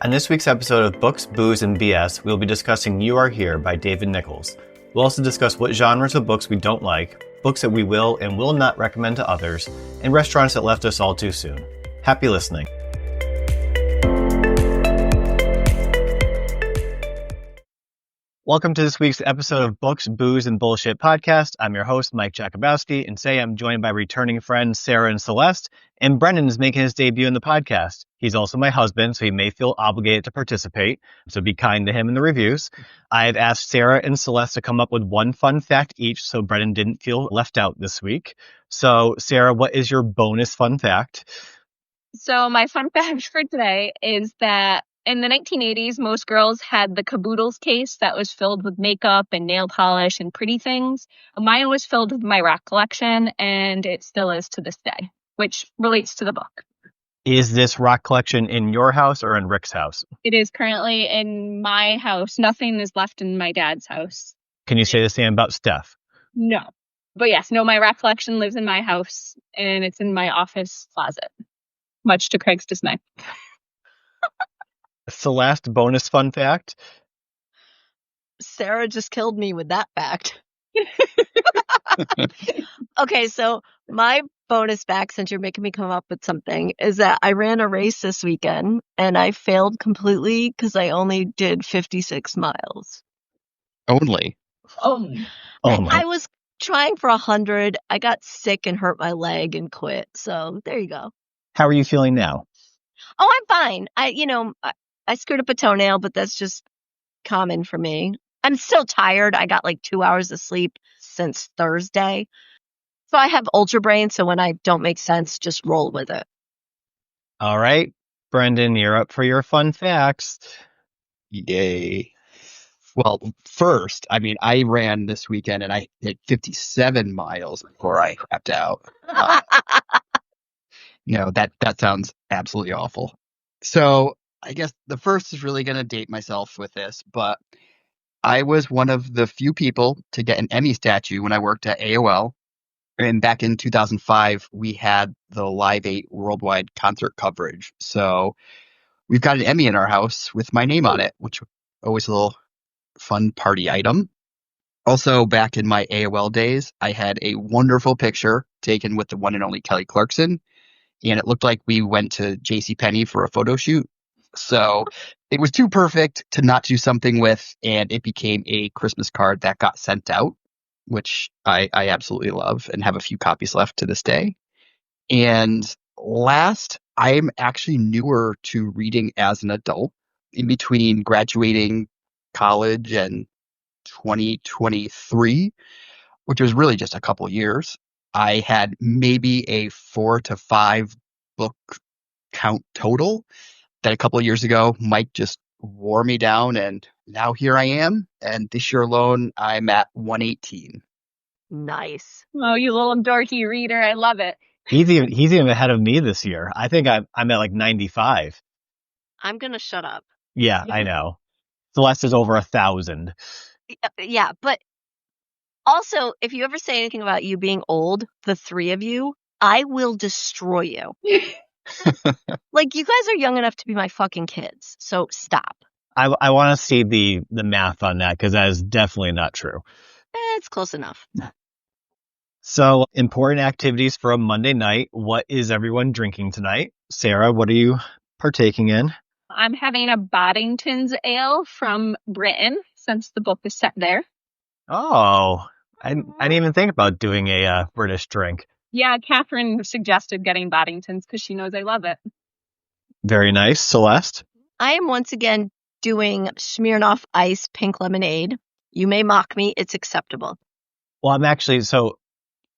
On this week's episode of Books, Booze, and BS, we'll be discussing You Are Here by David Nichols. We'll also discuss what genres of books we don't like, books that we will and will not recommend to others, and restaurants that left us all too soon. Happy listening. Welcome to this week's episode of Books, Booze, and Bullshit podcast. I'm your host, Mike Jakubowski, and today I'm joined by returning friends Sarah and Celeste, and Brendan is making his debut in the podcast. He's also my husband, so he may feel obligated to participate, so be kind to him in the reviews. I've asked Sarah and Celeste to come up with one fun fact each, so Brendan didn't feel left out this week. So, Sarah, what is your bonus fun fact? So my fun fact for today is that in the 1980s, most girls had the caboodles case that was filled with makeup and nail polish and pretty things. Mine was filled with my rock collection, and it still is to this day, which relates to the book. Is this rock collection in your house or in Rick's house? It is currently in my house. Nothing is left in my dad's house. Can you say the same about Steph? No. But yes, no, my rock collection lives in my house, and it's in my office closet, much to Craig's dismay. Celeste, bonus fun fact? Sarah just killed me with that fact. Okay, so my bonus fact, since you're making me come up with something, is that I ran a race this weekend and I failed completely because I only did 56 miles. Only? Oh. I was trying for 100. I got sick and hurt my leg and quit. So there you go. How are you feeling now? Oh, I'm fine. I screwed up a toenail, but that's just common for me. I'm still tired. I got like 2 hours of sleep since Thursday. So I have ultra brain, so when I don't make sense, just roll with it. All right, Brendan, you're up for your fun facts. Yay. Well, first, I ran this weekend and I did 57 miles before I crapped out. That sounds absolutely awful. So I guess the first is really going to date myself with this, but I was one of the few people to get an Emmy statue when I worked at AOL. And back in 2005, we had the Live 8 worldwide concert coverage. So we've got an Emmy in our house with my name on it, which was always a little fun party item. Also, back in my AOL days, I had a wonderful picture taken with the one and only Kelly Clarkson. And it looked like we went to JCPenney for a photo shoot. So it was too perfect to not do something with, and it became a Christmas card that got sent out, which I absolutely love and have a few copies left to this day. And last, I'm actually newer to reading as an adult. In between graduating college and 2023, which was really just a couple years, I had maybe a 4 to 5 book count total that a couple of years ago Mike just wore me down, and now here I am. And this year alone, I'm at 118. Nice. Oh, you little dorky reader. I love it. He's even ahead of me this year. I think I'm at like 95. I'm going to shut up. Yeah, I know. Celeste is over 1,000. Yeah, but also, if you ever say anything about you being old, the three of you, I will destroy you. Like, you guys are young enough to be my fucking kids, so stop. I want to see the math on that, because that is definitely not true. It's close enough. So, important activities for a Monday night. What is everyone drinking tonight? Sarah, what are you partaking in? I'm having a Boddington's ale from Britain, since the book is set there. Oh, I didn't even think about doing a British drink. Yeah, Catherine suggested getting Boddington's because she knows I love it. Very nice. Celeste? I am once again doing Smirnoff Ice Pink Lemonade. You may mock me. It's acceptable. Well, I'm actually, so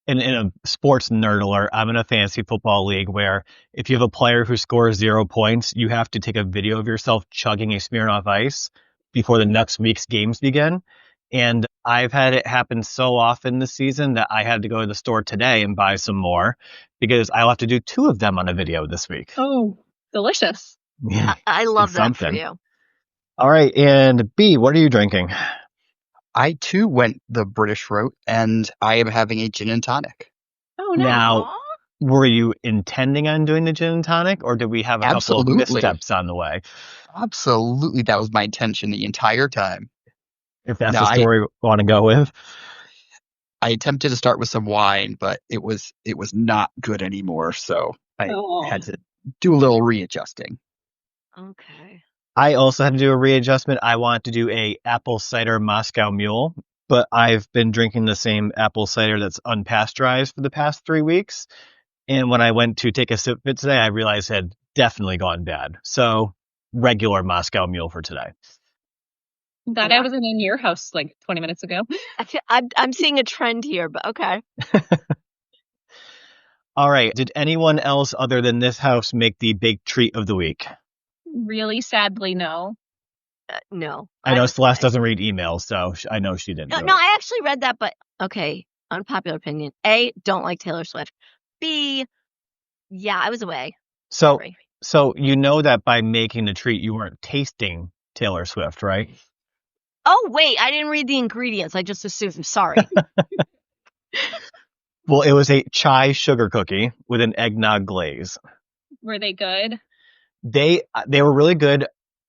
in a sports nerd alert, I'm in a fantasy football league where if you have a player who scores 0 points, you have to take a video of yourself chugging a Smirnoff Ice before the next week's games begin. And I've had it happen so often this season that I had to go to the store today and buy some more because I'll have to do 2 of them on a video this week. Oh, delicious. Yeah, I love that something for you. All right. And B, what are you drinking? I too went the British route, and I am having a gin and tonic. Oh, no. Now, Were you intending on doing the gin and tonic, or did we have a couple of Absolutely. missteps on the way? Absolutely. That was my intention the entire time. If that's No, the story we want to go with. I attempted to start with some wine, but it was not good anymore. So I had to do a little readjusting. Okay. I also had to do a readjustment. I want to do a apple cider Moscow Mule, but I've been drinking the same apple cider that's unpasteurized for the past 3 weeks. And when I went to take a sip of it today, I realized it had definitely gone bad. So regular Moscow Mule for today. That I wasn't in your house like 20 minutes ago. I'm seeing a trend here, but okay. All right. Did anyone else other than this house make the big treat of the week? Really sadly, no. No. I know Celeste doesn't read emails, so I know she didn't. No, I actually read that, but okay. Unpopular opinion. A, don't like Taylor Swift. B, yeah, I was away. So you know that by making the treat, you weren't tasting Taylor Swift, right? Oh, wait, I didn't read the ingredients. I just assumed. Sorry. Well, it was a chai sugar cookie with an eggnog glaze. Were they good? They were really good.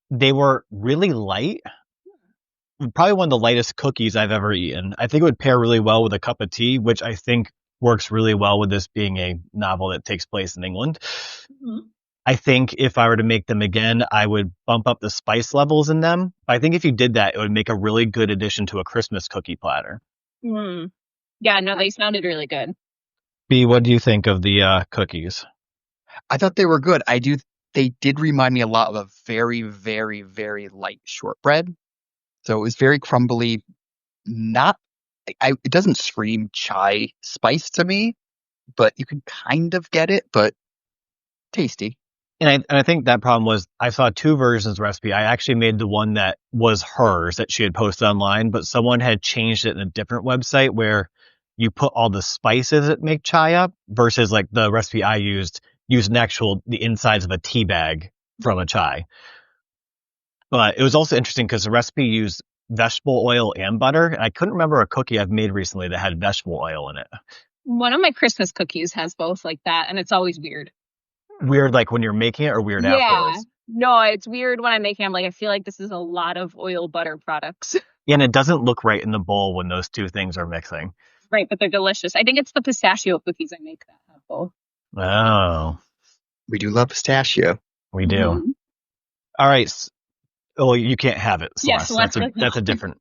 They were really light. Probably one of the lightest cookies I've ever eaten. I think it would pair really well with a cup of tea, which I think works really well with this being a novel that takes place in England. Mm-hmm. I think if I were to make them again, I would bump up the spice levels in them. But I think if you did that, it would make a really good addition to a Christmas cookie platter. Mm. Yeah, no, they sounded really good. B, what do you think of the cookies? I thought they were good. They did remind me a lot of a very, very, very light shortbread. So it was very crumbly. It doesn't scream chai spice to me, but you can kind of get it, but tasty. And I think that problem was I saw 2 versions of the recipe. I actually made the one that was hers that she had posted online, but someone had changed it in a different website where you put all the spices that make chai up versus like the recipe I used the insides of a tea bag from a chai. But it was also interesting because the recipe used vegetable oil and butter. And I couldn't remember a cookie I've made recently that had vegetable oil in it. One of my Christmas cookies has both like that, and it's always weird. Weird like when you're making it or weird afterwards? No, it's weird when I'm making it. I'm like, I feel like this is a lot of oil butter products. Yeah, and it doesn't look right in the bowl when those two things are mixing. Right, but they're delicious. I think it's the pistachio cookies I make that have both. Oh. We do love pistachio. We do. Mm-hmm. All right. Oh, you can't have it, Celeste. Yes, that's a different.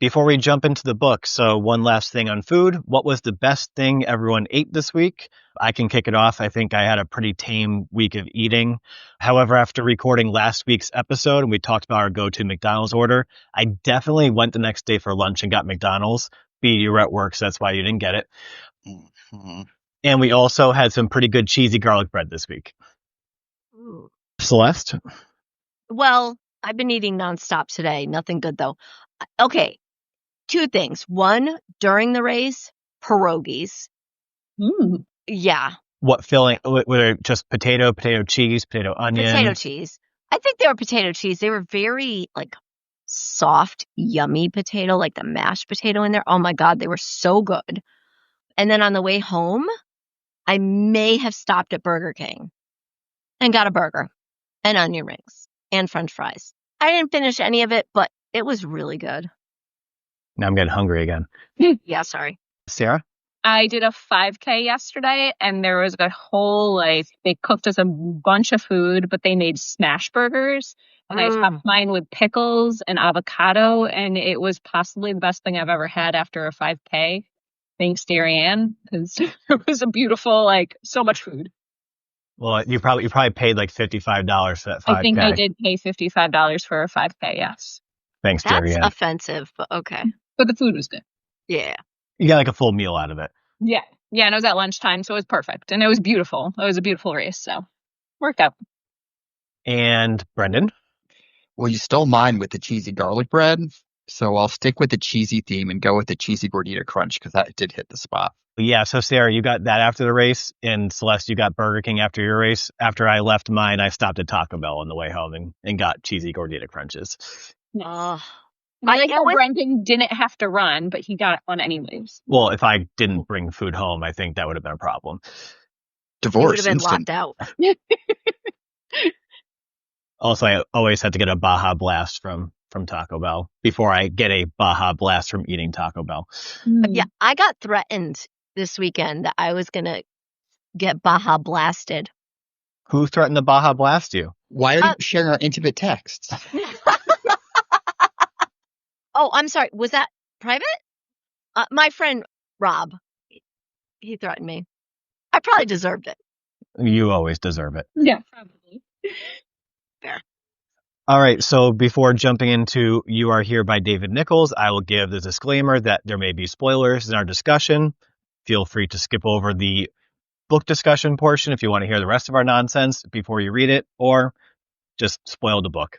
Before we jump into the book, so one last thing on food. What was the best thing everyone ate this week? I can kick it off. I think I had a pretty tame week of eating. However, after recording last week's episode and we talked about our go-to McDonald's order, I definitely went the next day for lunch and got McDonald's. B, you were at work, so that's why you didn't get it. Mm-hmm. And we also had some pretty good cheesy garlic bread this week. Ooh. Celeste? Well, I've been eating nonstop today. Nothing good, though. Okay. 2 things. One, during the race, pierogies. Mm. Yeah. What filling? Were it just potato cheese, potato onion? Potato cheese. I think they were potato cheese. They were very like soft, yummy potato, like the mashed potato in there. Oh my God, they were so good. And then on the way home, I may have stopped at Burger King and got a burger and onion rings and French fries. I didn't finish any of it, but it was really good. Now I'm getting hungry again. Yeah, sorry. Sarah? I did a 5K yesterday, and there was a whole, they cooked us a bunch of food, but they made smash burgers. And I topped mine with pickles and avocado, and it was possibly the best thing I've ever had after a 5K. Thanks, Darianne, because it was a beautiful, so much food. Well, you probably paid like $55 for that 5K. I think I did pay $55 for a 5K, yes. Thanks, Darianne. That's offensive, but okay. But the food was good. Yeah. You got like a full meal out of it. Yeah. Yeah, and it was at lunchtime, so it was perfect. And it was beautiful. It was a beautiful race, so worked out. And Brendan? Well, you stole mine with the cheesy garlic bread, so I'll stick with the cheesy theme and go with the cheesy gordita crunch because that did hit the spot. Yeah, so Sarah, you got that after the race, and Celeste, you got Burger King after your race. After I left mine, I stopped at Taco Bell on the way home and got cheesy gordita crunches. Oh, Brendan didn't have to run, but he got one anyways. Well, if I didn't bring food home, I think that would have been a problem. You would Divorce have been instant. locked out. Also, I always have to get a Baja Blast from Taco Bell before I get a Baja Blast from eating Taco Bell. Yeah, I got threatened this weekend that I was going to get Baja blasted. Who threatened to Baja Blast you? Why are you sharing our intimate texts? Oh, I'm sorry. Was that private? My friend Rob, he threatened me. I probably deserved it. You always deserve it. Yeah, probably. Fair. All right, so before jumping into You Are Here by David Nichols, I will give the disclaimer that there may be spoilers in our discussion. Feel free to skip over the book discussion portion if you want to hear the rest of our nonsense before you read it, or just spoil the book.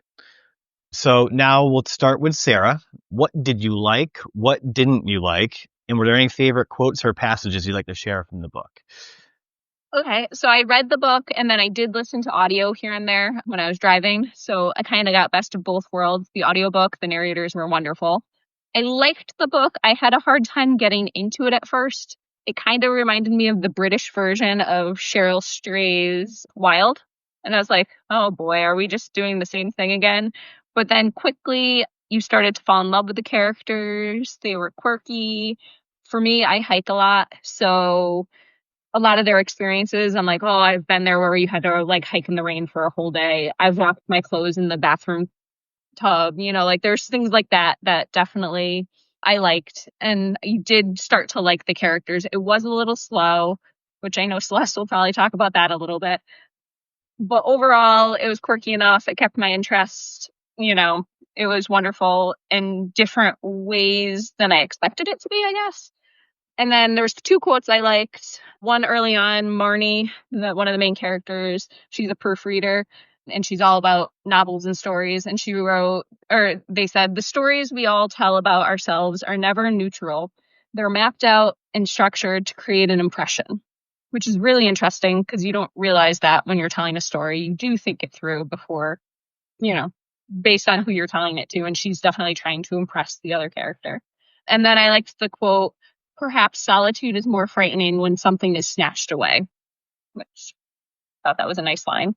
So now we'll start with Sarah. What did you like? What didn't you like? And were there any favorite quotes or passages you'd like to share from the book? Okay, so I read the book and then I did listen to audio here and there when I was driving. So I kind of got best of both worlds. The audiobook, the narrators were wonderful. I liked the book. I had a hard time getting into it at first. It kind of reminded me of the British version of Cheryl Stray's Wild. And I was like, oh boy, are we just doing the same thing again? But then quickly you started to fall in love with the characters. They were quirky. For me, I hike a lot. So a lot of their experiences, I'm like, oh, I've been there where you had to like hike in the rain for a whole day. I've washed my clothes in the bathroom tub, like there's things like that definitely I liked. And you did start to like the characters. It was a little slow, which I know Celeste will probably talk about that a little bit. But overall, it was quirky enough. It kept my interest. It was wonderful in different ways than I expected it to be, I guess. And then there's two quotes I liked. One early on, Marnie, one of the main characters, she's a proofreader and she's all about novels and stories. And she wrote, or they said, the stories we all tell about ourselves are never neutral. They're mapped out and structured to create an impression, which is really interesting because you don't realize that when you're telling a story. You do think it through before, based on who you're telling it to. And she's definitely trying to impress the other character. And then I liked the quote, perhaps solitude is more frightening when something is snatched away, which I thought that was a nice line.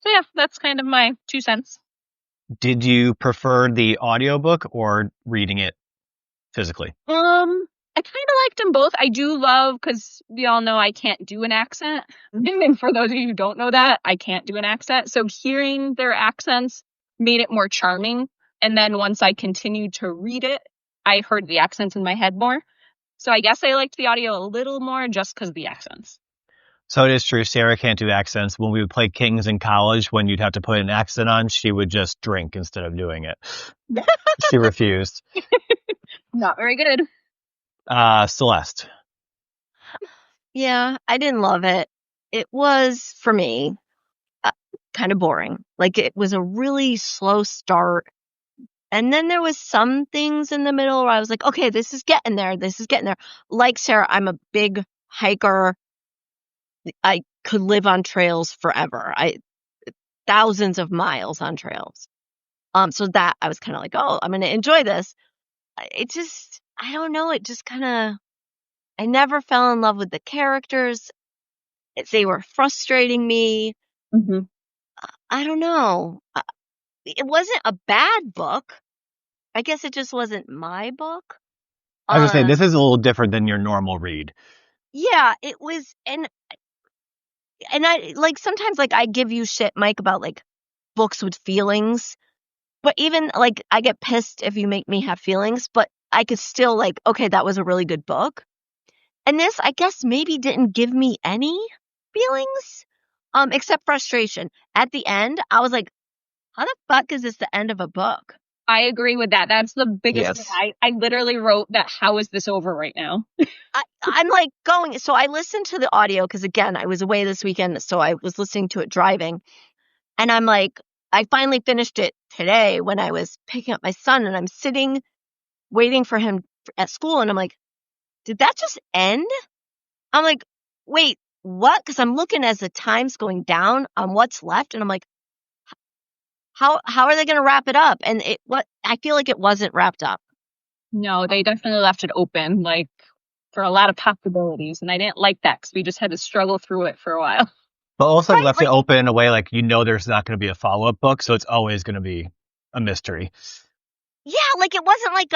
So yeah, that's kind of my 2 cents. Did you prefer the audiobook or reading it physically? I kind of liked them both. I do love, because we all know I can't do an accent. And for those of you who don't know that, I can't do an accent. So hearing their accents made it more charming. And then once I continued to read it, I heard the accents in my head more. So I guess I liked the audio a little more just because of the accents. So it is true, Sarah can't do accents. When we would play Kings in college, when you'd have to put an accent on, she would just drink instead of doing it. She refused. Not very good. Celeste. Yeah, I didn't love it. It was, for me, kind of boring. Like, it was a really slow start. And then there was some things in the middle where I was like, okay, this is getting there. This is getting there. Like Sarah, I'm a big hiker. I could live on trails forever. Thousands of miles on trails. So that I was kind of like, oh, I'm going to enjoy this. It just, I don't know. It just kind of, I never fell in love with the characters. They were frustrating me. Mm-hmm. I don't know. It wasn't a bad book. I guess it just wasn't my book. I was going to say, this is a little different than your normal read. Yeah, it was. And I like sometimes like I give you shit, Mike, about like books with feelings. But even like I get pissed if you make me have feelings, but I could still like, okay, that was a really good book. And this, I guess, maybe didn't give me any feelings, except frustration. At the end, I was like, how the fuck is this the end of a book? I agree with that. That's the biggest thing. I literally wrote that, how is this over right now? I'm like going, so I listened to the audio because again, I was away this weekend, so I was listening to it driving. And I'm like, I finally finished it today when I was picking up my son and I'm sitting waiting for him at school. And I'm like, did that just end? I'm like, wait, what? Because I'm looking as the time's going down on what's left. And I'm like, how are they going to wrap it up? And I feel like it wasn't wrapped up. No, they definitely left it open, like, for a lot of possibilities. And I didn't like that because we just had to struggle through it for a while. But also Right, left like, it open in a way like there's not going to be a follow-up book, so it's always going to be a mystery. yeah, like it wasn't like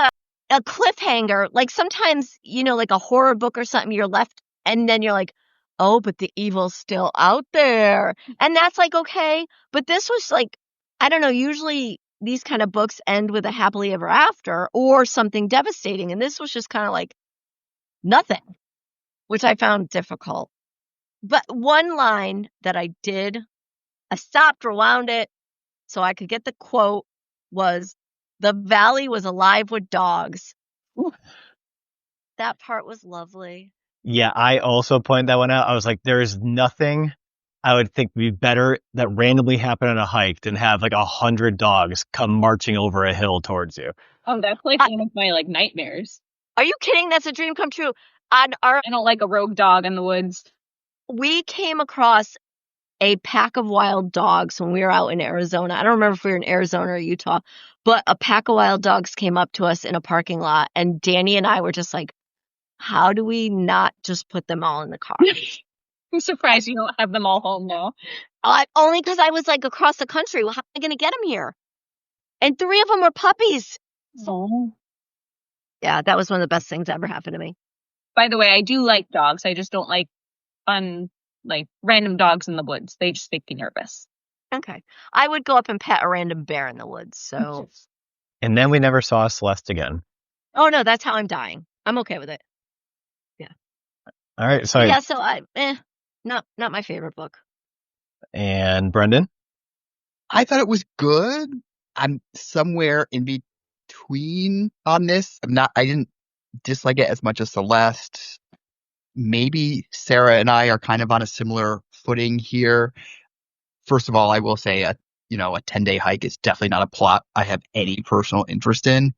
a cliffhanger. Like sometimes, like a horror book or something, you're left and then you're like, oh, but the evil's still out there. And that's like, okay. But this was like, I don't know, usually these kind of books end with a happily ever after or something devastating. And this was just kind of like nothing, which I found difficult. But one line that I stopped, rewound it so I could get the quote was, "The valley was alive with dogs." Ooh. That part was lovely. Yeah, I also pointed that one out. I was like, there is nothing I would think would be better that randomly happened on a hike than have like 100 dogs come marching over a hill towards you. Oh, that's like one of my like nightmares. Are you kidding? That's a dream come true. I don't like a rogue dog in the woods. We came across a pack of wild dogs when we were out in Arizona. I don't remember if we were in Arizona or Utah, but a pack of wild dogs came up to us in a parking lot, and Danny and I were just like, how do we not just put them all in the car? I'm surprised you don't have them all home now. Only because I was like across the country. Well, how am I going to get them here? And 3 of them were puppies. Oh. Yeah, that was one of the best things that ever happened to me. By the way, I do like dogs. I just don't like random dogs in the woods. They just make me nervous. Okay. I would go up and pet a random bear in the woods. So. And then we never saw Celeste again. Oh, no, that's how I'm dying. I'm okay with it. Yeah. All right. So yeah, so not my favorite book. And Brendan? I thought it was good. I'm somewhere in between on this. I didn't dislike it as much as Celeste. Maybe Sarah and I are kind of on a similar footing here. First of all, I will say a 10-day hike is definitely not a plot I have any personal interest in.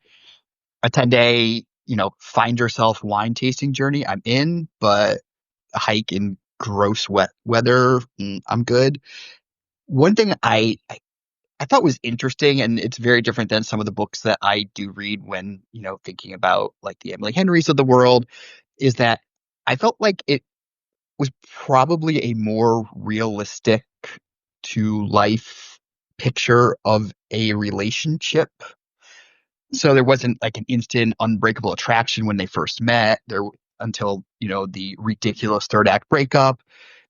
A 10-day, find yourself wine tasting journey, I'm in, but a hike in gross wet weather, I'm good. One thing I thought was interesting, and it's very different than some of the books that I do read when, thinking about like the Emily Henrys of the world, is that I felt like it was probably a more realistic to life picture of a relationship. So there wasn't like an instant unbreakable attraction when they first met there until, the ridiculous third act breakup.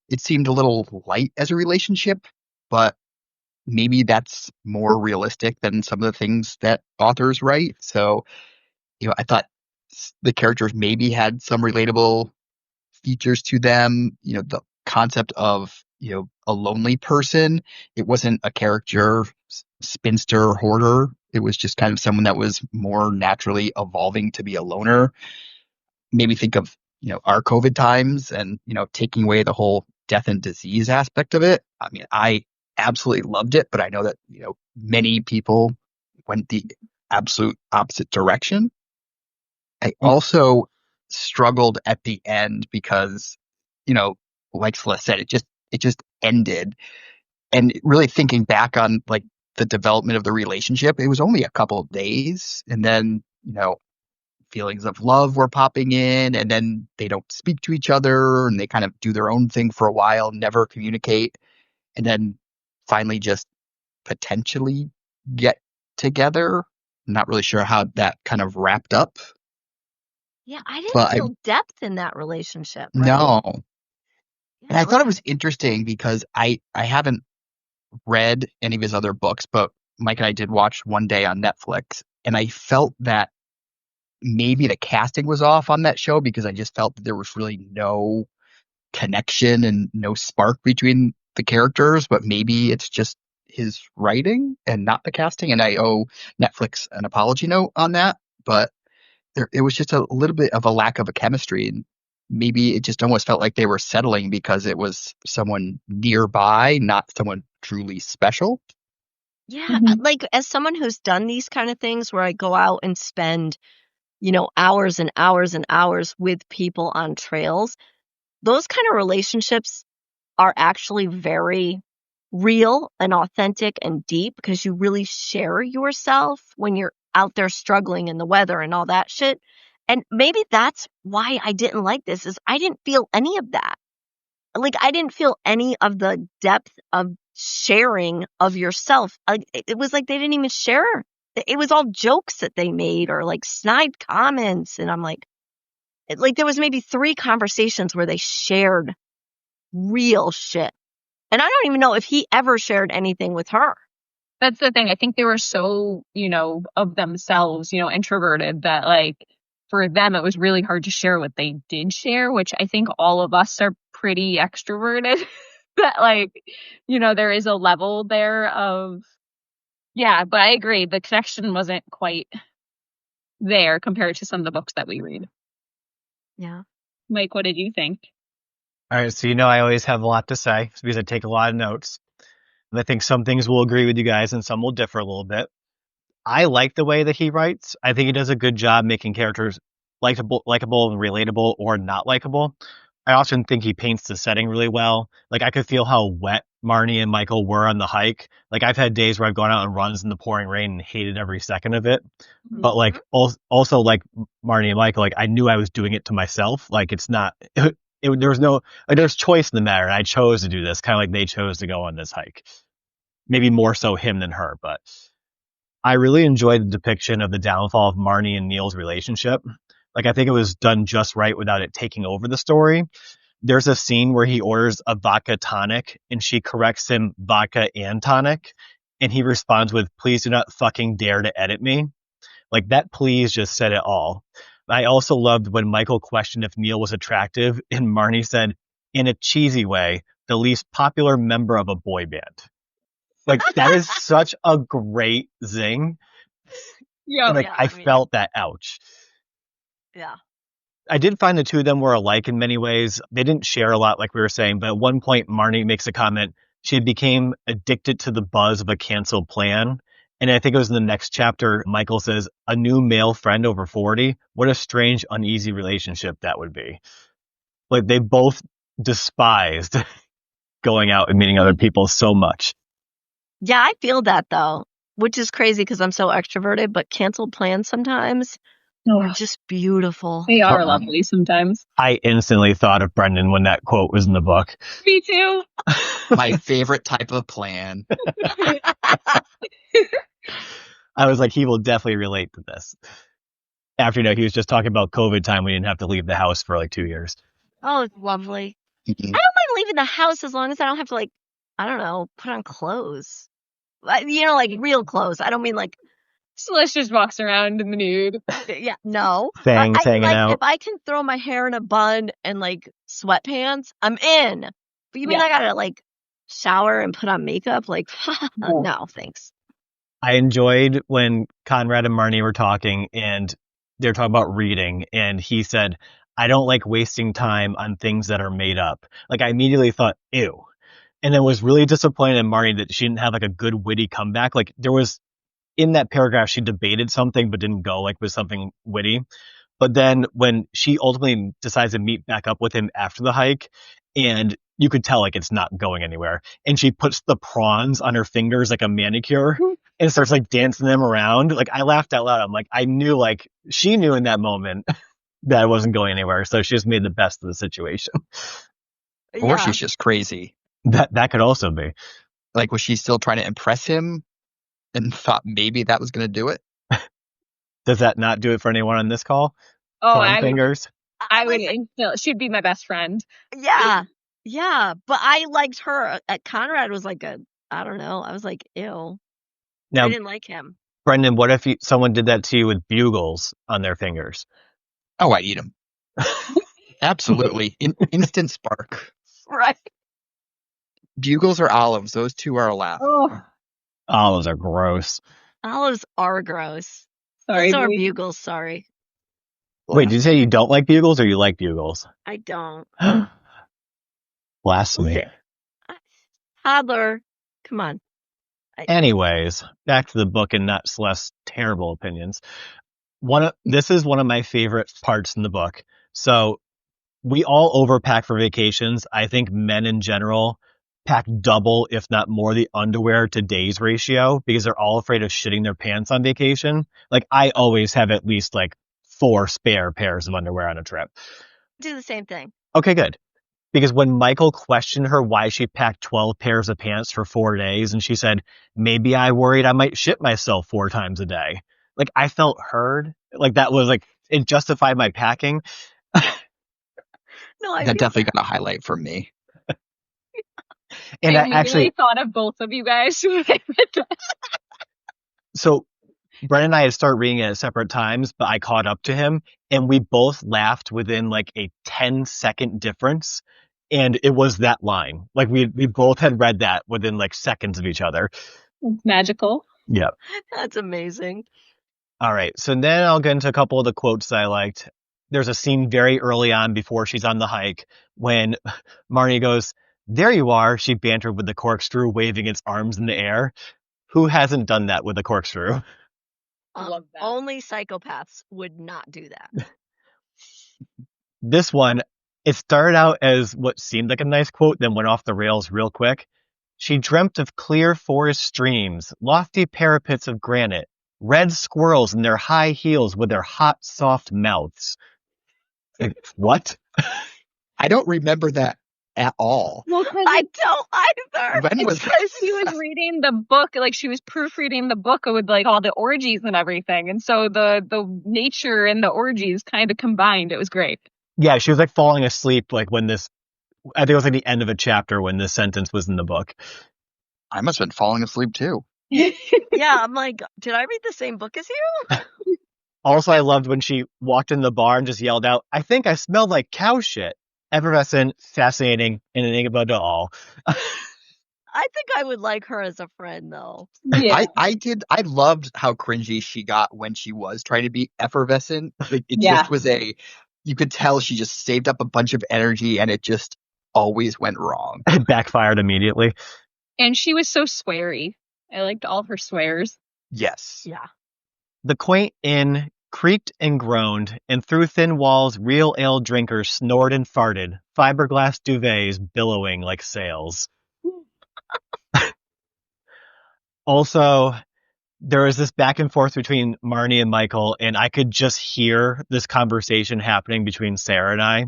It seemed a little light as a relationship, but maybe that's more realistic than some of the things that authors write. So, I thought the characters maybe had some relatable features to them. The concept of, a lonely person. It wasn't a character, spinster, hoarder. It was just kind of someone that was more naturally evolving to be a loner. Maybe think of, our COVID times and, taking away the whole death and disease aspect of it. I mean, I absolutely loved it, but I know that, many people went the absolute opposite direction. I also struggled at the end because, like Celeste said, it just ended. And really thinking back on like the development of the relationship, it was only a couple of days, and then, feelings of love were popping in, and then they don't speak to each other and they kind of do their own thing for a while, never communicate, and then finally just potentially get together. I'm not really sure how that kind of wrapped up. Yeah, I didn't But feel depth in that relationship. Right? no. Yeah, And I thought it was interesting because I haven't read any of his other books, but Mike and I did watch One Day on Netflix, and I felt that maybe the casting was off on that show because I just felt that there was really no connection and no spark between the characters, but maybe it's just his writing and not the casting, and I owe Netflix an apology note on that, but it was just a little bit of a lack of a chemistry, and maybe it just almost felt like they were settling because it was someone nearby, not someone truly special. Yeah, like as someone who's done these kind of things where I go out and spend, hours and hours and hours with people on trails, those kind of relationships are actually very real and authentic and deep because you really share yourself when you're out there struggling in the weather and all that shit. And maybe that's why I didn't like this, is I didn't feel any of that. Like, I didn't feel any of the depth of sharing of yourself. It was like they didn't even share. It was all jokes that they made or like snide comments. And I'm like there was maybe 3 conversations where they shared real shit. And I don't even know if he ever shared anything with her. That's the thing. I think they were so, of themselves, introverted that like for them, it was really hard to share what they did share, which I think all of us are pretty extroverted. That like, there is a level there of, yeah, but I agree. The connection wasn't quite there compared to some of the books that we read. Yeah. Mike, what did you think? All right, so I always have a lot to say because I take a lot of notes. And I think some things will agree with you guys and some will differ a little bit. I like the way that he writes. I think he does a good job making characters likable and relatable or not likable. I often think he paints the setting really well. Like, I could feel how wet Marnie and Michael were on the hike. Like, I've had days where I've gone out on runs in the pouring rain and hated every second of it. But like also like Marnie and Michael, like I knew I was doing it to myself. Like it's not, there was no, like, there's choice in the matter. And I chose to do this, kind of like they chose to go on this hike. Maybe more so him than her, but I really enjoyed the depiction of the downfall of Marnie and Neil's relationship. Like I think it was done just right without it taking over the story. There's a scene where he orders a vodka tonic and she corrects him vodka and tonic. And he responds with, "Please do not fucking dare to edit me." Like that please just said it all. I also loved when Michael questioned if Neil was attractive and Marnie said, in a cheesy way, the least popular member of a boy band. Like that is such a great zing. Yeah. And, like I felt that ouch. Yeah. I did find the two of them were alike in many ways. They didn't share a lot, like we were saying, but at one point Marnie makes a comment. She became addicted to the buzz of a canceled plan. And I think it was in the next chapter, Michael says, "A new male friend over 40. What a strange, uneasy relationship that would be." Like they both despised going out and meeting other people so much. Yeah, I feel that though, which is crazy because I'm so extroverted, but canceled plans sometimes are just beautiful. They are lovely sometimes. I instantly thought of Brendan when that quote was in the book. Me too. My favorite type of plan. I was like, he will definitely relate to this. After, he was just talking about COVID time. We didn't have to leave the house for like 2 years. Oh, it's lovely. Mhm. I don't mind leaving the house as long as I don't have to like, I don't know, put on clothes. Like real clothes. I don't mean like. Celeste walks around in the nude. Yeah, no. Fangs hanging out. If I can throw my hair in a bun and like sweatpants, I'm in. But you mean I gotta like shower and put on makeup? Like, no, thanks. I enjoyed when Conrad and Marnie were talking and they're talking about reading. And he said, "I don't like wasting time on things that are made up." Like I immediately thought, ew. And then was really disappointed in Marnie that she didn't have like a good witty comeback. Like there was in that paragraph, she debated something, but didn't go like with something witty. But then when she ultimately decides to meet back up with him after the hike, and you could tell like it's not going anywhere, and she puts the prawns on her fingers like a manicure and starts like dancing them around. Like I laughed out loud. I'm like, I knew like she knew in that moment that it wasn't going anywhere. So she just made the best of the situation. Or she's just crazy. That could also be. Like, was she still trying to impress him and thought maybe that was going to do it? Does that not do it for anyone on this call? Oh, Prawn fingers? I would. She'd be my best friend. Yeah. Yeah. But I liked her. Conrad was like I don't know. I was like, ew. Now, I didn't like him. Brendan, what if someone did that to you with bugles on their fingers? Oh, I eat them. Absolutely. Instant spark. Right. Bugles or olives, those two are allowed. Oh, Olives are gross. Olives are gross. sorry. So are babe. bugles, sorry. Wait, did you say you don't like bugles or you like bugles? I don't. Blasphemy. Toddler. Come on. Anyways, back to the book and not Celeste's terrible opinions. This is one of my favorite parts in the book. So we all overpack for vacations. I think men in general pack double, if not more, the underwear to days ratio because they're all afraid of shitting their pants on vacation. Like, I always have at least like 4 spare pairs of underwear on a trip. Do the same thing. Okay, good. Because when Michael questioned her why she packed 12 pairs of pants for 4 days, and she said, maybe I worried I might shit myself 4 times a day. Like, I felt heard. Like, that was like, it justified my packing. No, I That feel definitely that. got a highlight from me. And I I immediately actually, thought of both of you guys when I read that. so Brennan and I had started reading it at separate times, but I caught up to him and we both laughed within like a 10-second difference. And it was that line. Like we both had read that within like seconds of each other. It's magical. Yeah. That's amazing. All right. So then I'll get into a couple of the quotes that I liked. There's a scene very early on before she's on the hike when Marnie goes, there you are. She bantered with the corkscrew, waving its arms in the air. Who hasn't done that with a corkscrew? Love that. Only psychopaths would not do that. This one, it started out as what seemed like a nice quote, then went off the rails real quick. She dreamt of clear forest streams, lofty parapets of granite, red squirrels in their high heels with their hot, soft mouths. Like, what? I don't remember that at all. Well, because I don't either. When was she was reading the book, like she was proofreading the book with like all the orgies and everything, and so the nature and the orgies kind of combined. It was great. Yeah, she was like falling asleep like when this, I think it was like the end of a chapter when this sentence was in the book. I must have been falling asleep too. Yeah, I'm like, did I read the same book as you? Also, I loved when she walked in the bar and just yelled out, I think I smelled like cow shit. Effervescent, fascinating, and an enigma to all. I think I would like her as a friend, though. Yeah. I loved how cringy she got when she was trying to be effervescent. Like, it Yeah. just was you could tell she just saved up a bunch of energy and it just always went wrong. It backfired immediately. And she was so sweary. I liked all of her swears. Yes. Yeah. The quaint inn creaked and groaned, and through thin walls real ale drinkers snored and farted, fiberglass duvets billowing like sails. Also, there was this back and forth between Marnie and Michael, and I could just hear this conversation happening between Sarah and I.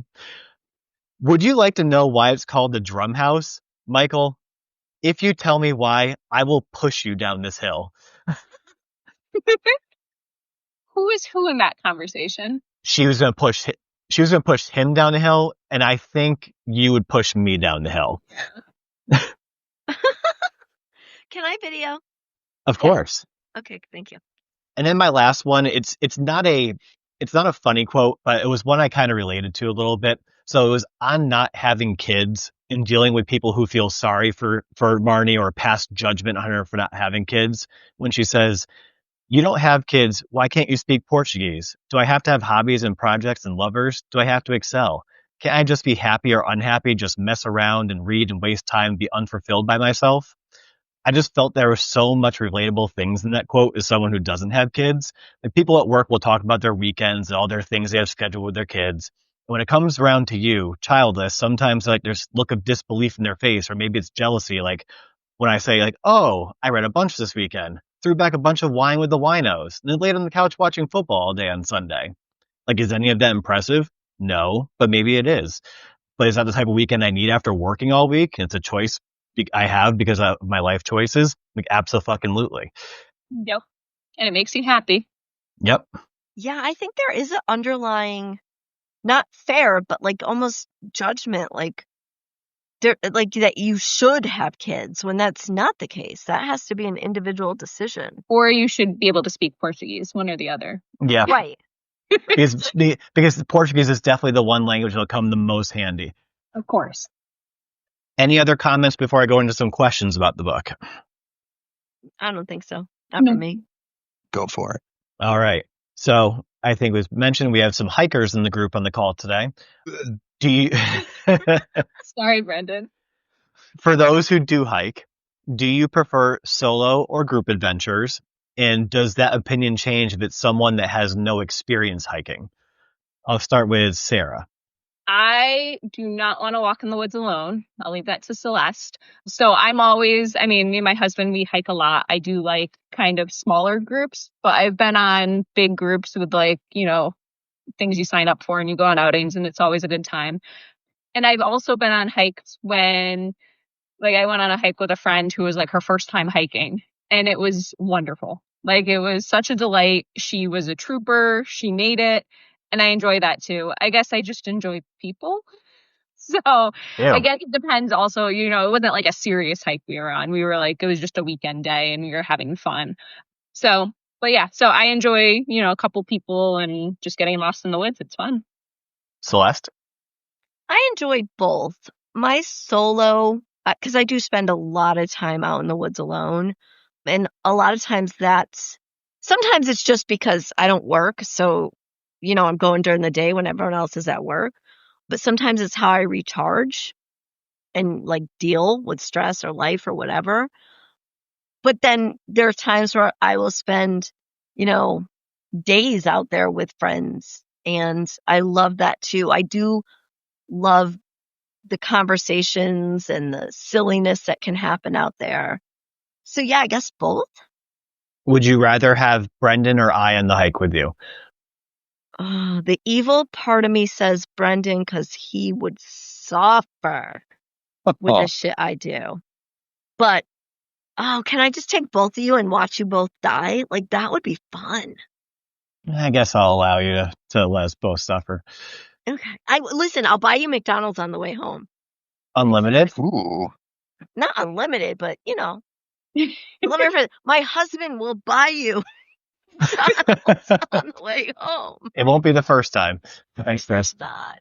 Would you like to know why it's called the Drum House, Michael? If you tell me why, I will push you down this hill. Who is who in that conversation? She was going to push him down the hill, and I think you would push me down the hill. Can I video? Of course. Okay, thank you. And then my last one, it's not a funny quote, but it was one I kind of related to a little bit. So it was on not having kids and dealing with people who feel sorry for Marnie or pass judgment on her for not having kids. When she says, you don't have kids, why can't you speak Portuguese? Do I have to have hobbies and projects and lovers? Do I have to excel? Can't I just be happy or unhappy, just mess around and read and waste time and be unfulfilled by myself? I just felt there were so much relatable things in that quote as someone who doesn't have kids. Like, people at work will talk about their weekends and all their things they have scheduled with their kids. And when it comes around to you, childless, sometimes like there's look of disbelief in their face, or maybe it's jealousy. Like when I say like, oh, I read a bunch this weekend, threw back a bunch of wine with the winos, and then laid on the couch watching football all day on Sunday. Like, is any of that impressive? No, but maybe it is. But is that the type of weekend I need after working all week? It's a choice I have because of my life choices. Like, absolutely. Yep. And it makes you happy. Yep. Yeah, I think there is an underlying, not fair, but like almost judgment, like there, like that you should have kids when that's not the case. That has to be an individual decision. Or you should be able to speak Portuguese, one or the other. Yeah. Right. because the Portuguese is definitely the one language that'll come the most handy. Of course. Any other comments before I go into some questions about the book? I don't think so. Not No. for me. Go for it. All right. So I think it was mentioned we have some hikers in the group on the call today. Do you, Sorry, Brendan. for those who do hike, do you prefer solo or group adventures? And does that opinion change if it's someone that has no experience hiking? I'll start with Sarah. I do not want to walk in the woods alone. I'll leave that to Celeste. So I'm always, I mean, me and my husband, we hike a lot. I do like kind of smaller groups, but I've been on big groups with like, things you sign up for and you go on outings and it's always a good time. And I've also been on hikes when, like, I went on a hike with a friend who was like her first time hiking and it was wonderful. Like, it was such a delight. She was a trooper. She made it. And I enjoy that too. I guess I just enjoy people. So I Ew. guess it depends also, it wasn't like a serious hike we were on. We were like, it was just a weekend day and we were having fun. So, but yeah, so I enjoy, a couple people and just getting lost in the woods. It's fun. Celeste? I enjoy both. My solo, because I do spend a lot of time out in the woods alone. And a lot of times sometimes it's just because I don't work. So, I'm going during the day when everyone else is at work. But sometimes it's how I recharge and like deal with stress or life or whatever. But then there are times where I will spend, days out there with friends. And I love that too. I do love the conversations and the silliness that can happen out there. So yeah, I guess both. Would you rather have Brendan or I on the hike with you? The evil part of me says Brendan because he would suffer with the shit I do. But, can I just take both of you and watch you both die? Like, that would be fun. I guess I'll allow you to let us both suffer. Okay. Listen, I'll buy you McDonald's on the way home. Unlimited? Ooh. Not unlimited, but, my husband will buy you McDonald's on the way home. It won't be the first time. Thanks, Chris. Not.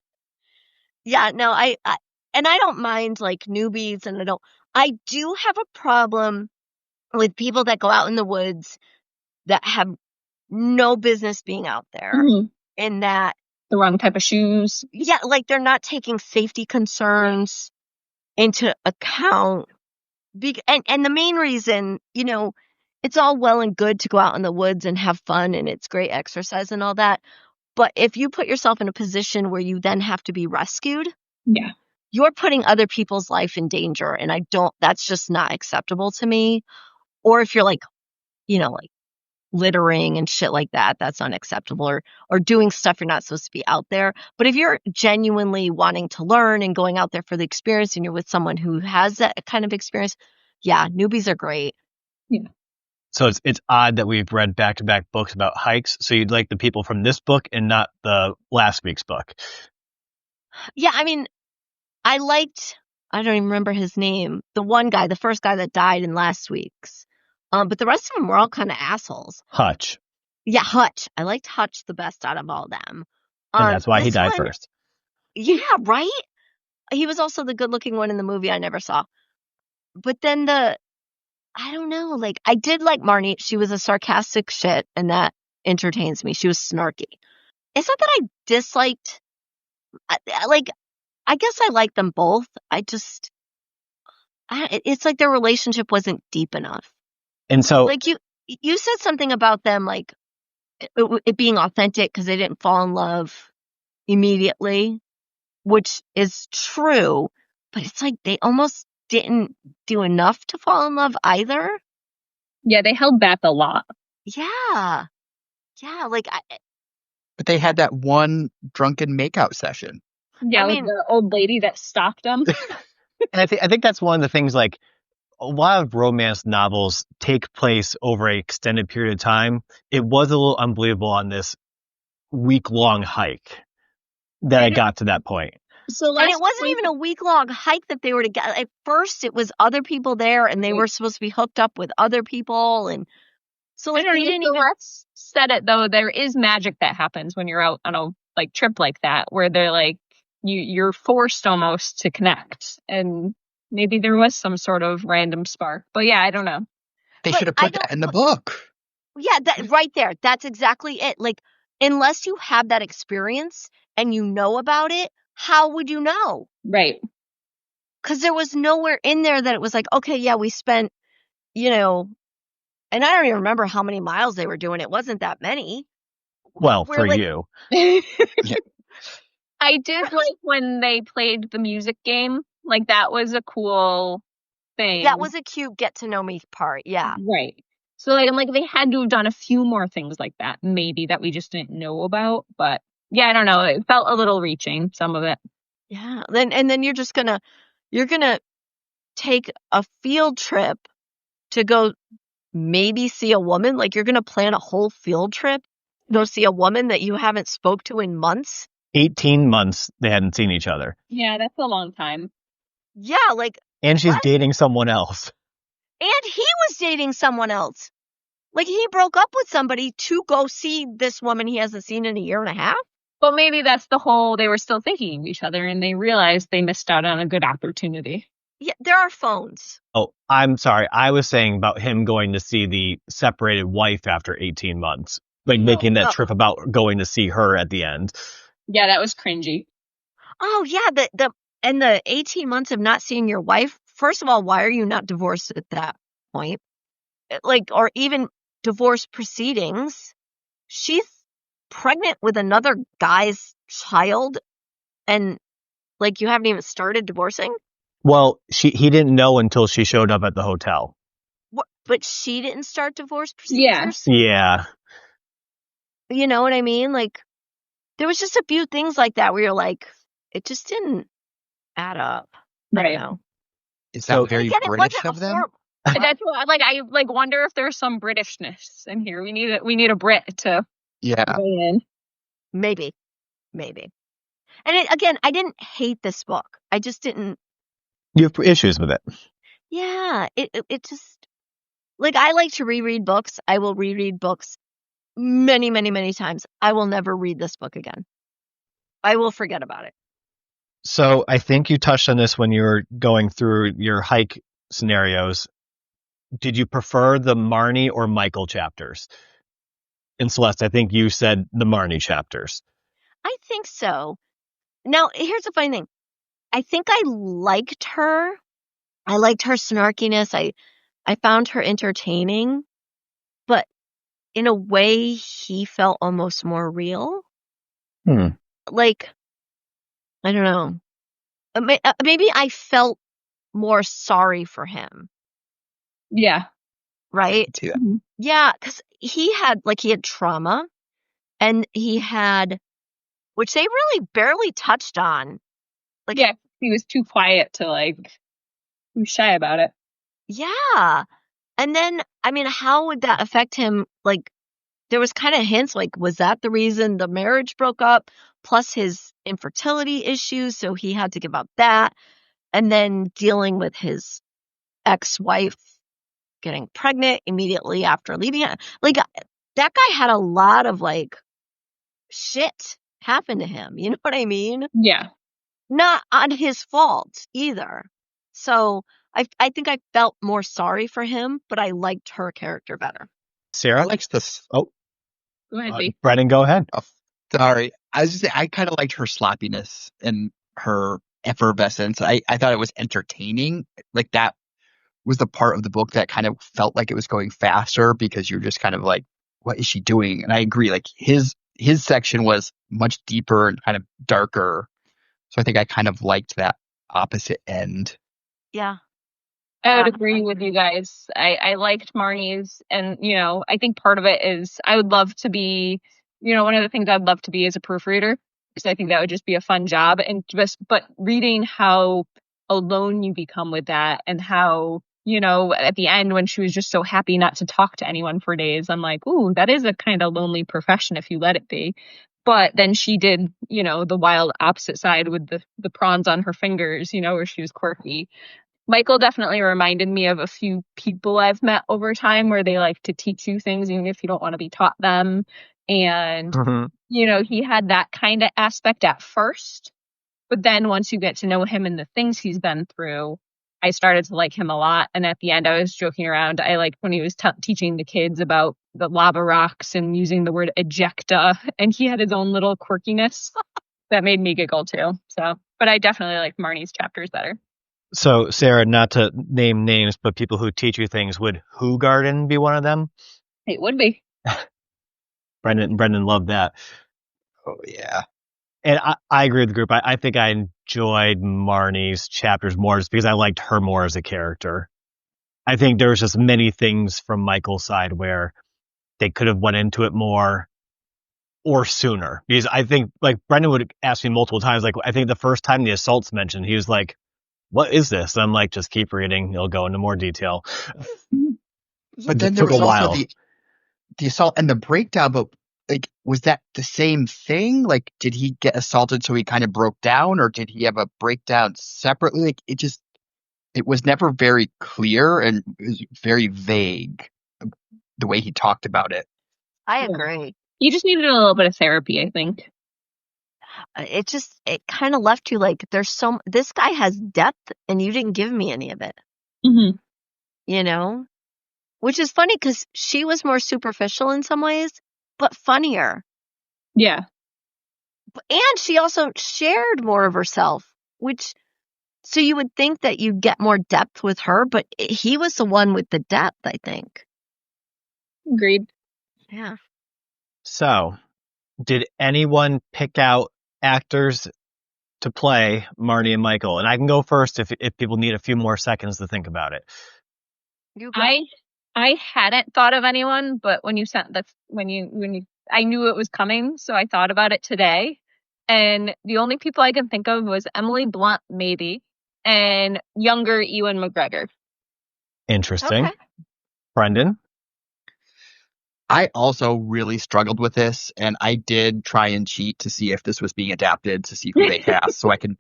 Yeah, no, and I don't mind like newbies and I do have a problem with people that go out in the woods that have no business being out there. Mhm. In that The wrong type of shoes. yeah, like they're not taking safety concerns into account. And the main reason, it's all well and good to go out in the woods and have fun and it's great exercise and all that. But if you put yourself in a position where you then have to be rescued, Yeah. you're putting other people's life in danger. And that's just not acceptable to me. Or if you're like, like littering and shit like that, that's unacceptable, or doing stuff you're not supposed to be out there. But if you're genuinely wanting to learn and going out there for the experience and you're with someone who has that kind of experience, yeah, newbies are great. Yeah. So it's odd that we've read back-to-back books about hikes. So you'd like the people from this book and not the last week's book. Yeah, I mean, I don't even remember his name, the first guy that died in last week's. But the rest of them were all kind of assholes. Hutch. Yeah, Hutch. I liked Hutch the best out of all them. And that's why he This died one- first. Yeah, right? He was also the good-looking one in the movie I never saw. But then I don't know, like, I did like Marnie. She was a sarcastic shit, and that entertains me. She was snarky. It's not that I disliked, I guess I like them both. It's like their relationship wasn't deep enough. And so, Like, you said something about them, like, it being authentic because they didn't fall in love immediately, which is true, but it's like they almost didn't do enough to fall in love either. Yeah, they held back a lot. Yeah. Yeah, like, But they had that one drunken makeout session. Yeah, I with mean- the old lady that stopped them. and I think that's one of the things, like, a lot of romance novels take place over an extended period of time. It was a little unbelievable on this week-long hike that I got to that point. So and it wasn't even a week-long hike that they were together. At first, it was other people there, and they were supposed to be hooked up with other people, and so like they didn't even. Celeste said it though. There is magic that happens when you're out on a like trip like that, where they're like you're forced almost to connect, and maybe there was some sort of random spark. But yeah, I don't know. They But should have I put that in the book. Yeah, that right there. That's exactly it. Like, unless you have that experience and you know about it, how would you know? Right. Because there was nowhere in there that it was like, okay, yeah, we spent, and I don't even remember how many miles they were doing. It wasn't that many. Well, We're for like- you. I did like when they played the music game. Like, that was a cool thing. That was a cute get to know me part. Yeah. Right. So, like, I'm like, they had to have done a few more things like that, maybe, that we just didn't know about. But yeah, I don't know. It felt a little reaching, some of it. Yeah. Then you're gonna take a field trip to go maybe see a woman. Like, you're gonna plan a whole field trip, go see a woman that you haven't spoke to in months. 18 months they hadn't seen each other. Yeah, that's a long time. Yeah, like, And she's what? dating someone else. And he was dating someone else. Like, he broke up with somebody to go see this woman he hasn't seen in a year and a half. But maybe that's the whole, they were still thinking of each other and they realized they missed out on a good opportunity. Yeah, there are phones. Oh, I'm sorry. I was saying about him going to see the separated wife after 18 months. Like, making that trip about going to see her at the end. Yeah, that was cringy. Oh, yeah, the 18 months of not seeing your wife. First of all, why are you not divorced at that point? Like, or even divorce proceedings. She's pregnant with another guy's child, and like, you haven't even started divorcing? Well, he didn't know until she showed up at the hotel. What? But she didn't start divorce procedures? Yeah. You know what I mean? Like, there was just a few things like that where you're like, it just didn't add up. I Right. don't know. Is So- that very Again, it British wasn't of them? horrible. That's what, like, I like wonder if there's some Britishness in here. We need a Brit to Yeah. weigh in. Maybe. And again, I didn't hate this book. I just didn't. You have issues with it. Yeah, it just, like, I like to reread books. I will reread books many, many, many times. I will never read this book again. I will forget about it. So I think you touched on this when you were going through your hike scenarios. Did you prefer the Marnie or Michael chapters? And Celeste, I think you said the Marnie chapters. I think so. Now, here's the funny thing. I think I liked her. I liked her snarkiness. I found her entertaining. But in a way, he felt almost more real. Like, I don't know. Maybe I felt more sorry for him, Yeah. right? Too. Yeah, because he had trauma, and he had, which they really barely touched on. Like, Yeah, he was too quiet to, like, he was shy about it. yeah. And then, I mean, how would that affect him? Like, there was kind of hints, like, was that the reason the marriage broke up? Plus his infertility issues, so he had to give up that. And then dealing with his ex-wife getting pregnant immediately after leaving it. Like, that guy had a lot of, like, shit happen to him. You know what I mean? Yeah. Not on his fault either. So I think I felt more sorry for him, but I liked her character better. Sarah? I liked this. Oh, Go ahead, B. Brennan, go ahead. Oh, sorry. I was just saying, I kind of liked her sloppiness and her effervescence. I thought it was entertaining. Like, that was the part of the book that kind of felt like it was going faster because you're just kind of like, what is she doing? And I agree. Like, his section was much deeper and kind of darker. So I think I kind of liked that opposite end. Yeah. I would agree with you guys. I liked Marnie's, and, you know, I think part of it is I would love to be, you know, one of the things I'd love to be is a proofreader, because I think that would just be a fun job. And but reading how alone you become with that, and how, you know, at the end when she was just so happy not to talk to anyone for days, I'm like, ooh, that is a kind of lonely profession if you let it be. But then she did, you know, the wild opposite side with the prawns on her fingers, you know, where she was quirky. Michael definitely reminded me of a few people I've met over time where they like to teach you things even if you don't want to be taught them. And, you know, he had that kind of aspect at first. But then once you get to know him and the things he's been through, I started to like him a lot. And at the end, I was joking around. I liked when he was teaching the kids about the lava rocks and using the word ejecta. And he had his own little quirkiness that made me giggle too. So, but I definitely like Marnie's chapters better. So, Sarah, not to name names, but people who teach you things, would Who Garden be one of them? It would be. Brendan loved that. Oh, yeah. And I agree with the group. I think I enjoyed Marnie's chapters more just because I liked her more as a character. I think there was just many things from Michael's side where they could have went into it more or sooner. Because I think, like, Brendan would ask me multiple times, like, I think the first time the assault's mentioned, he was like, what is this? And I'm like, just keep reading. It'll go into more detail. But then It there took a was also while. the assault and the breakdown, but like, was that the same thing? Like, did he get assaulted so he kind of broke down, or did he have a breakdown separately? Like, it was never very clear and it was very vague the way he talked about it. I Yeah. agree. You just needed a little bit of therapy, I think. It kind of left you like, this guy has depth and you didn't give me any of it, Mm-hmm. you know? Which is funny because she was more superficial in some ways, but funnier. Yeah. And she also shared more of herself, so you would think that you'd get more depth with her, but he was the one with the depth, I think. Agreed. Yeah. So, did anyone pick out actors to play Marnie and Michael? And I can go first if people need a few more seconds to think about it. You go. I hadn't thought of anyone, but when you sent I knew it was coming, so I thought about it today. And the only people I can think of was Emily Blunt, maybe, and younger Ewan McGregor. Interesting. Okay. Brendan? I also really struggled with this, and I did try and cheat to see if this was being adapted to see who they cast so I can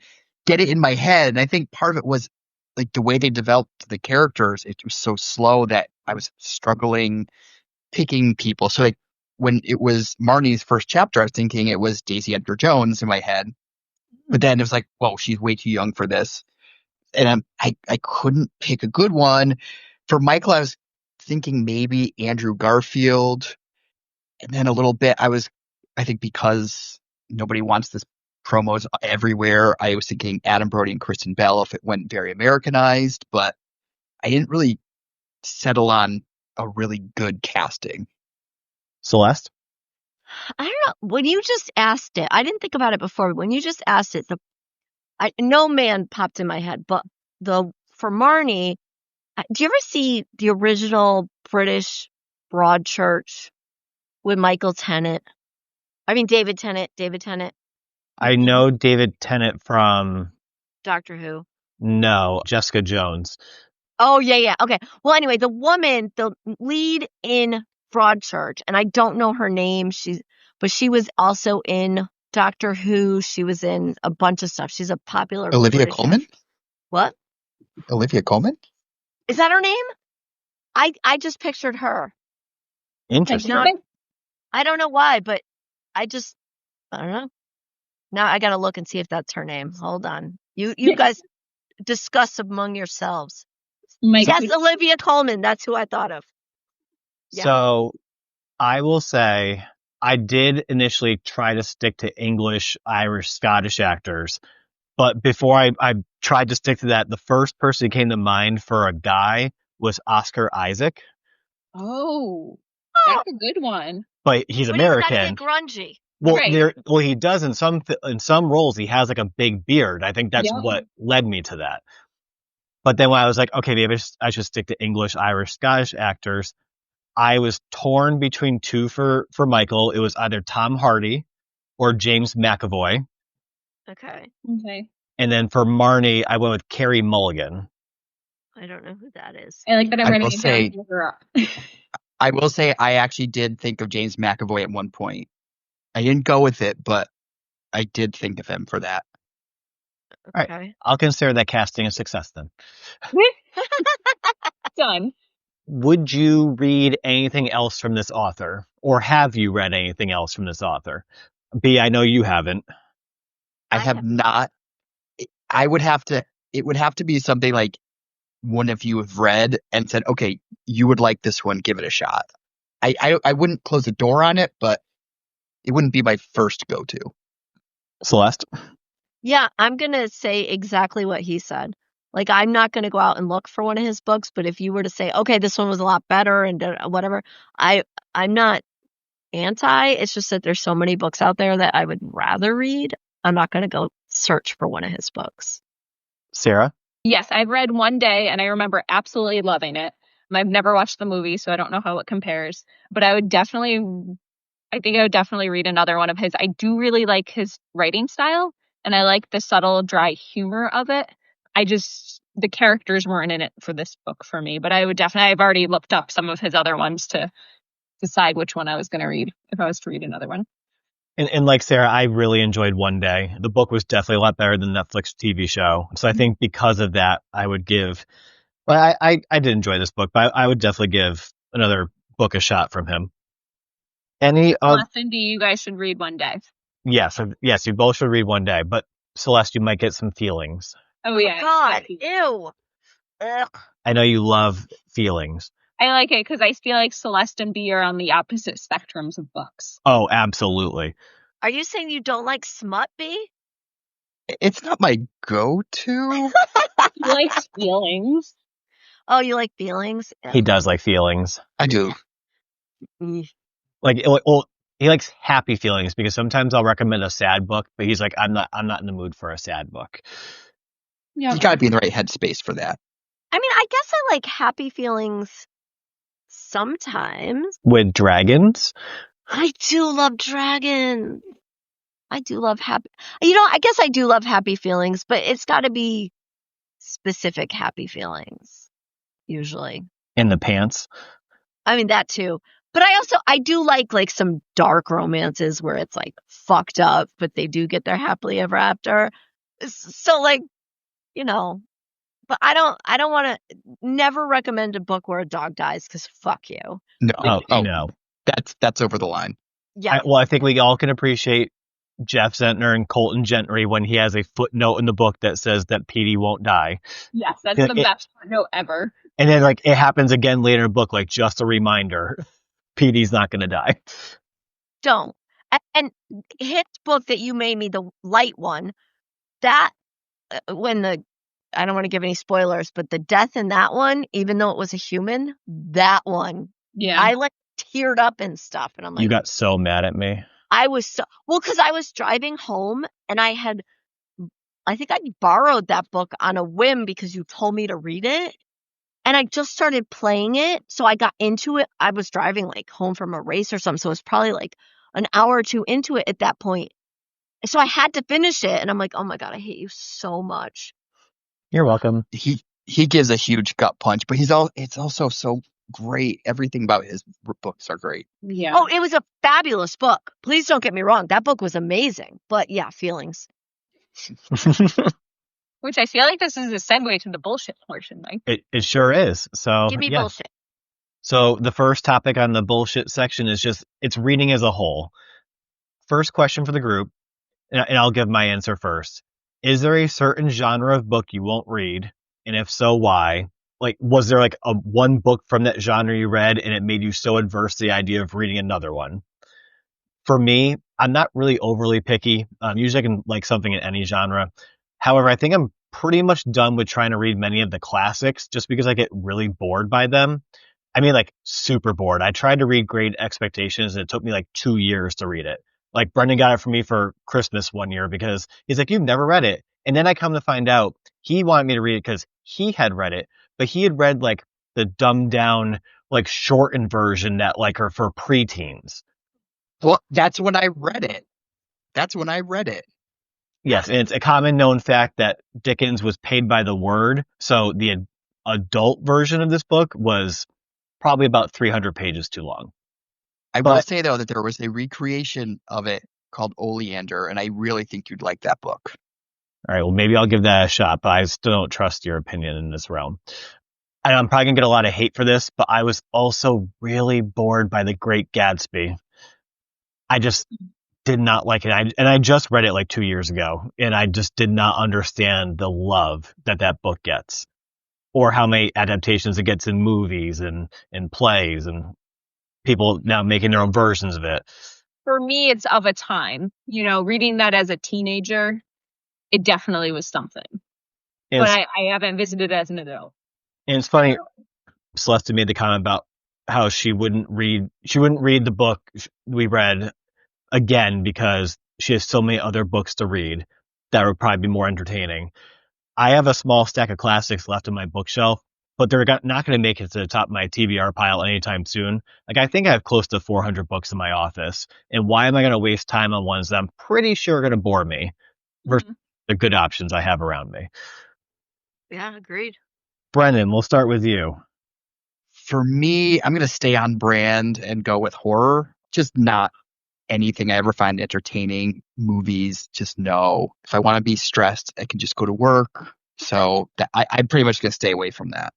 get it in my head. And I think part of it was like the way they developed the characters, it was so slow that I was struggling picking people. So like when it was Marnie's first chapter, I was thinking it was Daisy Edgar Jones in my head. But then it was like, whoa, she's way too young for this. And I couldn't pick a good one. For Michael, I was thinking maybe Andrew Garfield. And then a little bit, I think because nobody wants this promos everywhere, I was thinking Adam Brody and Kristen Bell if it went very Americanized, but I didn't really settle on a really good casting. Celeste? I don't know. When you just asked it, I didn't think about it before. But when you just asked it, no man popped in my head. But for Marnie, do you ever see the original British Broadchurch with Michael Tennant? I mean, David Tennant. I know David Tennant from, Doctor Who. no, Jessica Jones. Oh, yeah. Okay. Well, anyway, the woman, the lead in Broadchurch, and I don't know her name. But she was also in Doctor Who. She was in a bunch of stuff. She's a popular Olivia British Colman? actress. What? Olivia Colman? Is that her name? I just pictured her. Interesting. No, I don't know why, but I don't know. Now I gotta look and see if that's her name. Hold on. You guys discuss among yourselves. Yes, Olivia Colman. That's who I thought of. Yeah. So I will say I did initially try to stick to English, Irish, Scottish actors. But before I tried to stick to that, the first person who came to mind for a guy was Oscar Isaac. Oh, that's a good one. But he's But American. he's gotta get grungy. Well, Right. he does in some roles. He has like a big beard. I think that's Yeah. what led me to that. But then when I was like, okay, maybe I should stick to English, Irish, Scottish actors, I was torn between two for Michael. It was either Tom Hardy or James McAvoy. Okay. And then for Marnie, I went with Carey Mulligan. I don't know who that is. I like that I'm I writing will it say- down. Look her up. I will say I actually did think of James McAvoy at one point. I didn't go with it, but I did think of him for that. right. Okay. I'll consider that casting a success then. Done. Would you read anything else from this author? Or have you read anything else from this author? B, I know you haven't. I I have have not. It would have to be something like one of you have read and said, okay, you would like this one, give it a shot. I wouldn't close the door on it, but it wouldn't be my first go-to. Celeste? Yeah, I'm gonna say exactly what he said. Like, I'm not gonna go out and look for one of his books, but if you were to say, okay, this one was a lot better and whatever, I'm not anti. It's just that there's so many books out there that I would rather read. I'm not going to go search for one of his books. Sarah? Yes, I've read One Day, and I remember absolutely loving it. I've never watched the movie, so I don't know how it compares. But I think I would definitely read another one of his. I do really like his writing style, and I like the subtle, dry humor of it. The characters weren't in it for this book for me, but I've already looked up some of his other ones to decide which one I was going to read if I was to read another one. And like Sarah, I really enjoyed One Day. The book was definitely a lot better than the Netflix TV show. So I think because of that, I would give. Well, I did enjoy this book, but I would definitely give another book a shot from him. Cindy, you guys should read One Day. Yes, you both should read One Day. But Celeste, you might get some feelings. Oh yeah, God, ew. Ugh. I know you love feelings. I like it because I feel like Celeste and B are on the opposite spectrums of books. Oh, absolutely. Are you saying you don't like smut, B? It's not my go-to. He likes feelings. Oh, you like feelings? He does like feelings. I do. Like, well, he likes happy feelings because sometimes I'll recommend a sad book, but he's like, I'm not in the mood for a sad book. Yeah. You gotta be in the right headspace for that. I mean, I guess I like happy feelings sometimes. With dragons? I do love dragons. I do love happy. I guess I do love happy feelings, but it's got to be specific happy feelings, usually. In the pants? I mean, that too. But I do like some dark romances where it's like fucked up, but they do get their happily ever after. So like, but I don't want to never recommend a book where a dog dies because fuck you. No. No. That's over the line. Yeah. I think we all can appreciate Jeff Zentner and Colton Gentry when he has a footnote in the book that says that Petey won't die. Yes, that's the best footnote ever. And then like it happens again later in the book, like just a reminder, Petey's not going to die. Don't. And his book that you made me, the light one, that I don't want to give any spoilers, but the death in that one, even though it was a human, that one, yeah, I like teared up and stuff. And I'm like, you got so mad at me. I was because I was driving home and I think I borrowed that book on a whim because you told me to read it. And I just started playing it. So I got into it. I was driving like home from a race or something. So it was probably like an hour or two into it at that point. So I had to finish it. And I'm like, oh my God, I hate you so much. You're welcome. He gives a huge gut punch, but it's also so great. Everything about his books are great. Yeah. Oh, it was a fabulous book. Please don't get me wrong. That book was amazing. But yeah, feelings. Which I feel like this is a segue to the bullshit portion, Mike. It sure is. So Give me bullshit. So the first topic on the bullshit section is it's reading as a whole. First question for the group, and I'll give my answer first. Is there a certain genre of book you won't read? And if so, why? Like, was there like one book from that genre you read and it made you so adverse to the idea of reading another one? For me, I'm not really overly picky. Usually I can like something in any genre. However, I think I'm pretty much done with trying to read many of the classics just because I get really bored by them. I mean, like super bored. I tried to read Great Expectations and it took me like 2 years to read it. Like Brendan got it for me for Christmas one year because he's like, you've never read it. And then I come to find out he wanted me to read it because he had read it, but he had read like the dumbed down, like shortened version that like are for preteens. Well, that's when I read it. Yes, and it's a common known fact that Dickens was paid by the word. So the adult version of this book was probably about 300 pages too long. I will say, though, that there was a recreation of it called Oleander, and I really think you'd like that book. All right, well, maybe I'll give that a shot, but I still don't trust your opinion in this realm. And I'm probably going to get a lot of hate for this, but I was also really bored by The Great Gatsby. I just did not like it. I just read it like 2 years ago, and I just did not understand the love that book gets, or how many adaptations it gets in movies and plays, and people now making their own versions of it. For me, it's of a time. Reading that as a teenager, it definitely was something. But I haven't visited it as an adult. And it's funny, Celeste made the comment about how she wouldn't read the book we read again because she has so many other books to read that would probably be more entertaining. I have a small stack of classics left on my bookshelf, but they're not going to make it to the top of my TBR pile anytime soon. Like, I think I have close to 400 books in my office. And why am I going to waste time on ones that I'm pretty sure are going to bore me versus the good options I have around me? Yeah, agreed. Brennan, we'll start with you. For me, I'm going to stay on brand and go with horror. Just not anything I ever find entertaining. Movies, just no. If I want to be stressed, I can just go to work. So I'm pretty much going to stay away from that.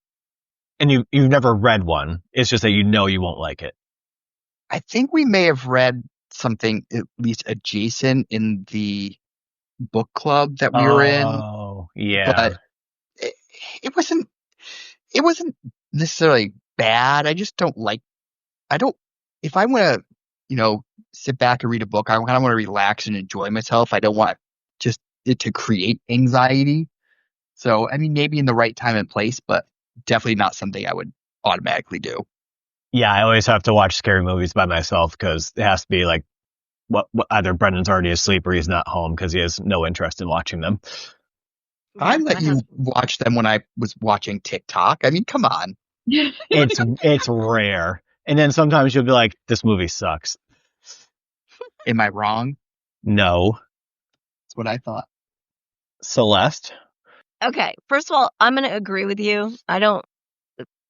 And you've never read one. It's just that you won't like it. I think we may have read something at least adjacent in the book club that we were in. Oh, yeah. But it wasn't necessarily bad. I just don't like, if I want to, sit back and read a book, I kind of want to relax and enjoy myself. I don't want just it to create anxiety. So, I mean, maybe in the right time and place, but definitely not something I would automatically do. Yeah, I always have to watch scary movies by myself because it has to be like what either Brendan's already asleep or he's not home because he has no interest in watching them. I let you watch them when I was watching TikTok. I mean, come on. It's rare. And then sometimes you'll be like, this movie sucks. Am I wrong? No. That's what I thought. Celeste? Okay, first of all, I'm going to agree with you.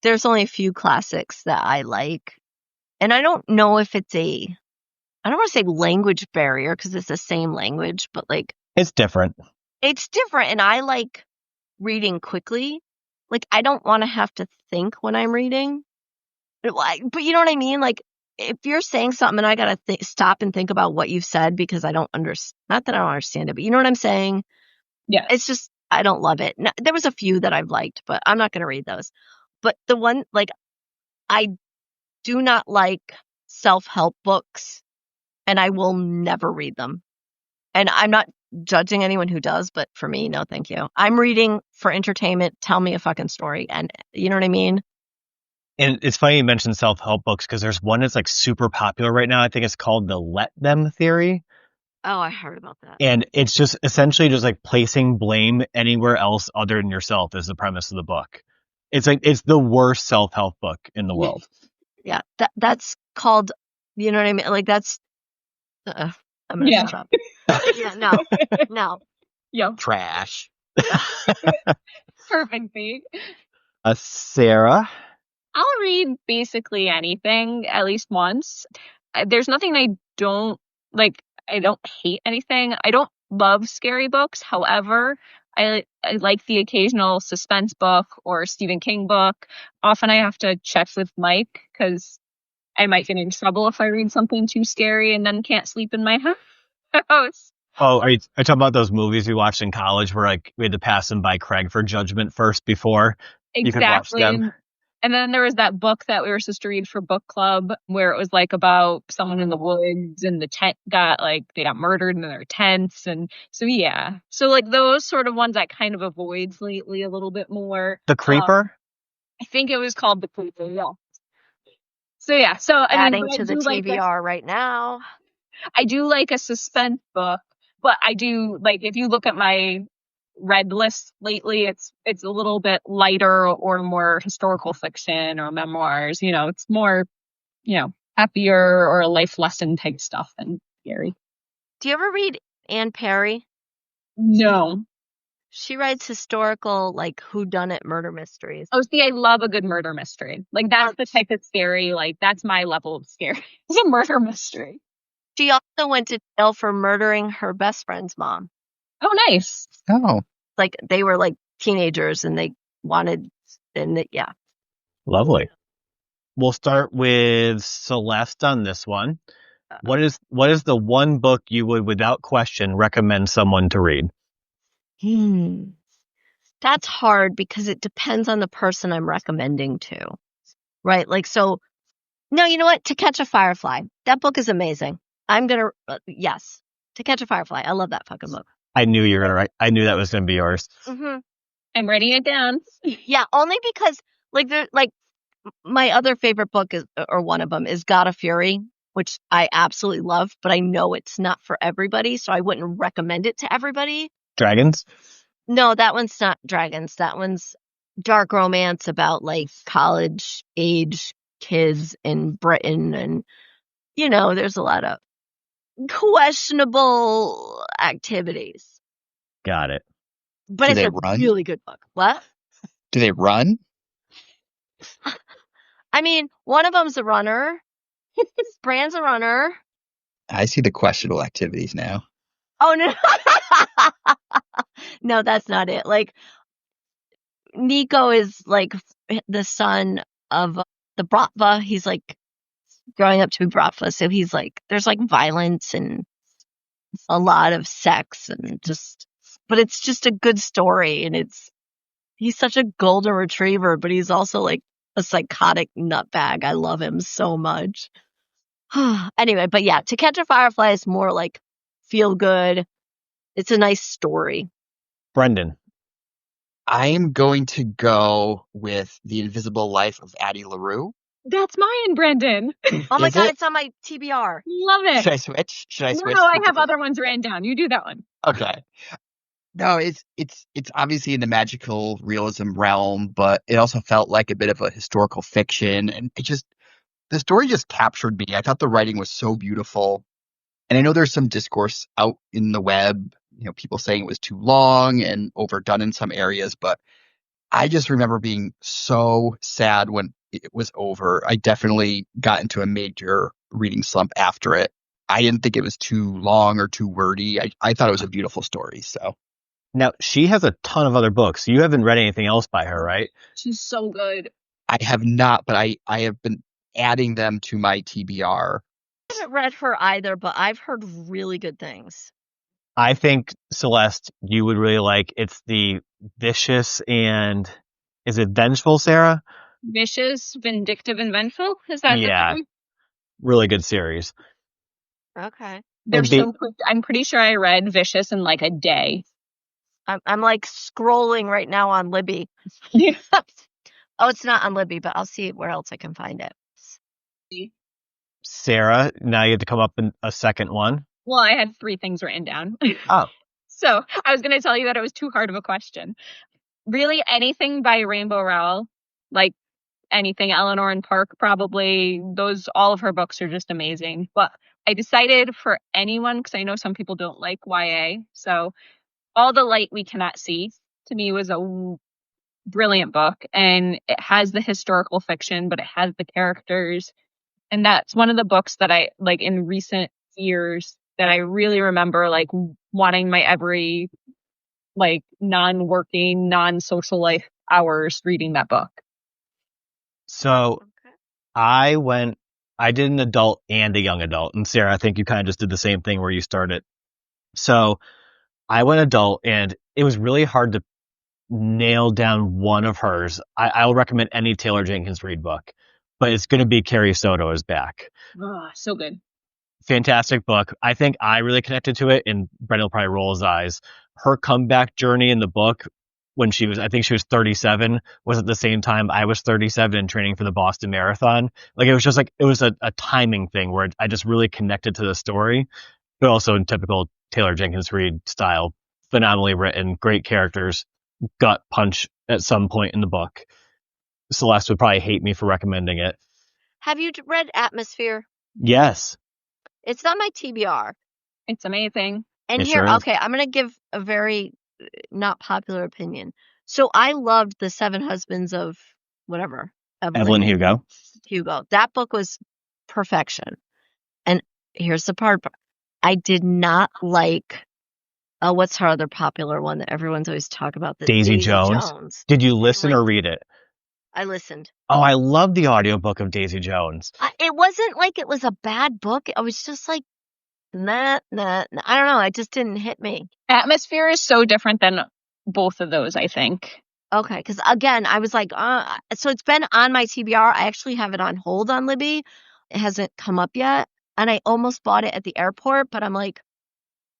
There's only a few classics that I like. And I don't know if it's I don't want to say language barrier because it's the same language, but like. It's different. It's different. And I like reading quickly. Like, I don't want to have to think when I'm reading. But you know what I mean? Like, if you're saying something and I got to stop and think about what you've said because I don't understand, not that I don't understand it, but you know what I'm saying? Yeah. It's just, I don't love it. Now, there was a few that I've liked, but I'm not going to read those. But the one, like, I do not like self-help books and I will never read them. And I'm not judging anyone who does, but for me, no, thank you. I'm reading for entertainment. Tell me a fucking story. And you know what I mean? And it's funny you mentioned self-help books because there's one that's like super popular right now. I think it's called the Let Them Theory. Oh, I heard about that. And it's just essentially just like placing blame anywhere else other than yourself is the premise of the book. It's like, it's the worst self-help book in the world. Yeah. That's called, you know what I mean? Like that's, I'm going to stop. Yeah, no. Yo. Trash. Perfect, Pete. Sarah? I'll read basically anything at least once. There's nothing I don't like. I don't hate anything. I don't love scary books. However, I like the occasional suspense book or Stephen King book. Often I have to check with Mike because I might get in trouble if I read something too scary and then can't sleep in my house. Oh, are you talking about those movies we watched in college where like we had to pass them by Craig for judgment first before you could watch them? And then there was that book that we were supposed to read for book club where it was like about someone in the woods and the tent they got murdered in their tents. And so, yeah. So like those sort of ones I kind of avoid lately a little bit more. The Creeper? I think it was called The Creeper, yeah. So, yeah. So, adding to the TBR right now. I do like a suspense book, but I do like, if you look at my read list lately, it's a little bit lighter or more historical fiction or memoirs. It's more, happier or life lesson type stuff than scary. Do you ever read Anne Perry? No. She writes historical, like, whodunit murder mysteries. Oh, see, I love a good murder mystery. Like, that's the type of scary, like, that's my level of scary. It's a murder mystery. She also went to jail for murdering her best friend's mom. Oh, nice. Oh. Like, they were, like, teenagers, and they wanted, yeah. Lovely. We'll start with Celeste on this one. What is the one book you would, without question, recommend someone to read? That's hard because it depends on the person I'm recommending to. Right? Like, so, no, you know what? To Catch a Firefly. That book is amazing. I'm going to, yes. To Catch a Firefly. I love that fucking book. I knew you were going to write. I knew that was going to be yours. Mm-hmm. I'm writing it down. Yeah, only because, my other favorite book is, or one of them, is God of Fury, which I absolutely love, but I know it's not for everybody, so I wouldn't recommend it to everybody. Dragons? No, that one's not dragons. That one's dark romance about like college age kids in Britain, and there's a lot of questionable activities. Got it. But Do it's they a run? really good book. What? Do they run? I mean, one of them's a runner. Bran's a runner. I see the questionable activities now. Oh, no. No, that's not it. Like, Nico is like the son of the Bratva. He's like growing up to be Bratva. So he's like, there's like violence and a lot of sex and but it's just a good story. And he's such a golden retriever, but he's also like a psychotic nutbag. I love him so much. Anyway, but yeah, To Catch a Firefly is more like feel good. It's a nice story. Brendan. I am going to go with The Invisible Life of Addie LaRue. That's mine, Brendan. Oh my Is God, it? it's on my TBR. Love it. Should I switch? Should I switch? No, I have other ones written down. You do that one. Okay. No, it's obviously in the magical realism realm, but it also felt like a bit of a historical fiction, and the story just captured me. I thought the writing was so beautiful. And I know there's some discourse out in the web, people saying it was too long and overdone in some areas, but I just remember being so sad when it was over. I definitely got into a major reading slump after it. I didn't think it was too long or too wordy. I thought it was a beautiful story. So Now, she has a ton of other books. You haven't read anything else by her, right? She's so good. I have not, but I have been adding them to my TBR. I haven't read her either, but I've heard really good things. I think, Celeste, you would really like. It's the vicious and is it vengeful, Sarah? Vicious, vindictive, and vengeful. Is that Yeah. the thing? Really good series. Okay. They're And the- so quick. I'm pretty sure I read Vicious in like a day. I'm like scrolling right now on Libby. Oh, it's not on Libby, but I'll see where else I can find it. Sarah, now you have to come up with a second one. Well, I had 3 things written down. Oh. So I was going to tell you that it was too hard of a question. Really, anything by Rainbow Rowell, like anything, Eleanor and Park, probably. All of her books are just amazing. But I decided for anyone, because I know some people don't like YA. So All the Light We Cannot See, to me, was a brilliant book. And it has the historical fiction, but it has the characters. And that's one of the books that I, like, in recent years, that I really remember, like, wanting my every, like, non-working, non-social life hours reading that book. So I did an adult and a young adult. And Sarah, I think you kind of just did the same thing where you started. So I went adult, and it was really hard to nail down one of hers. I'll recommend any Taylor Jenkins Reid book, but it's going to be Carrie Soto is Back. Oh, so good. Fantastic book. I think I really connected to it, and Brendan will probably roll his eyes. Her comeback journey in the book when I think she was 37, was at the same time I was 37 and training for the Boston Marathon. Like, it was just like, it was a timing thing where I just really connected to the story, but also in typical Taylor Jenkins Reid style, phenomenally written, great characters, gut punch at some point in the book. Celeste would probably hate me for recommending it. Have you read Atmosphere? Yes. It's on my TBR. It's amazing. And It here, sure is. okay, I'm going to give a very not popular opinion. So I loved The Seven Husbands of whatever. Evelyn Hugo. That book was perfection. And here's the part. I did not like, what's her other popular one that everyone's always talking about? Daisy Jones. Did you listen or read it? I listened. Oh, I love the audiobook of Daisy Jones. It wasn't like it was a bad book. I was just like, nah. I don't know. It just didn't hit me. Atmosphere is so different than both of those, I think. Okay, because again, I was like, so it's been on my TBR. I actually have it on hold on Libby. It hasn't come up yet. And I almost bought it at the airport, but I'm like,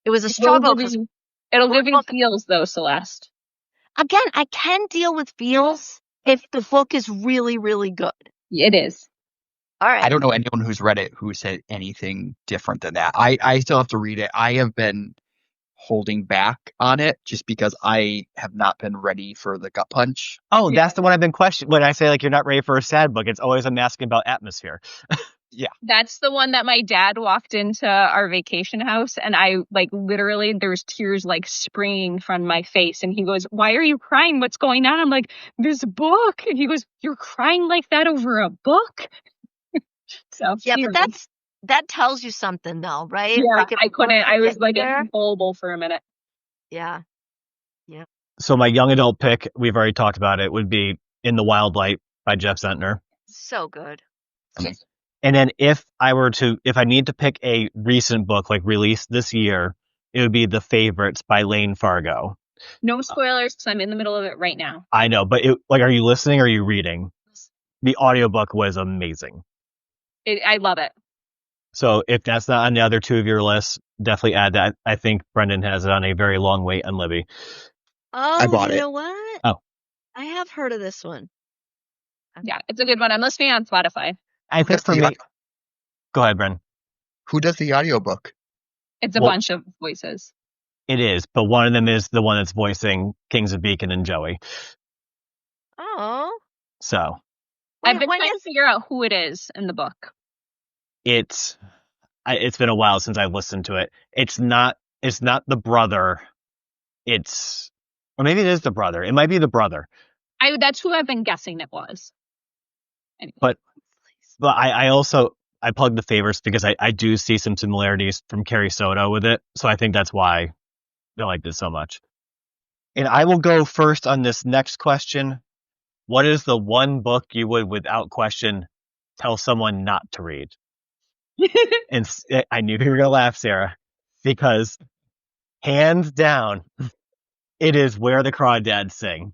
it was a struggle. It'll give you feels, though, Celeste. Again, I can deal with feels if the book is really, really good. It is. All right. I don't know anyone who's read it who said anything different than that. I still have to read it. I have been holding back on it just because I have not been ready for the gut punch. Oh, that's the one I've been questioning. When I say like you're not ready for a sad book, it's always I'm asking about atmosphere. Yeah. That's the one that my dad walked into our vacation house, and I like literally there was tears like springing from my face, and he goes, "Why are you crying? What's going on?" I'm like, "This book," and he goes, "You're crying like that over a book?" So Yeah, you but know. that tells you something though, right? Yeah, Like if I a book couldn't. can I was get like you there. immobile for a minute. Yeah. So my young adult pick, we've already talked about it, would be In the Wild Light by Jeff Zentner. So good. And then if I need to pick a recent book like released this year, it would be The Favorites by Lane Fargo. No spoilers because I'm in the middle of it right now. I know, but are you listening or are you reading? The audiobook was amazing. I love it. So if that's not on the other two of your lists, definitely add that. I think Brendan has it on a very long wait on Libby. Oh, bought you it. know what? Oh. I have heard of this one. Yeah, it's a good one. I'm listening on Spotify. I think for me, go ahead, Brendan. Who does the audiobook? It's a bunch of voices. It is, but one of them is the one that's voicing Kings of Beacon and Joey. Oh. So I've been trying to figure out who it is in the book. it's been a while since I've listened to it. It's not the brother. Or maybe it is the brother. It might be the brother. That's who I've been guessing it was. Anyway. But I plugged The Favorites because I do see some similarities from Carrie Soto with it. So I think that's why I liked it so much. And I will go first on this next question. What is the one book you would, without question, tell someone not to read? And I knew you were going to laugh, Sarah, because hands down, it is Where the Crawdads Sing.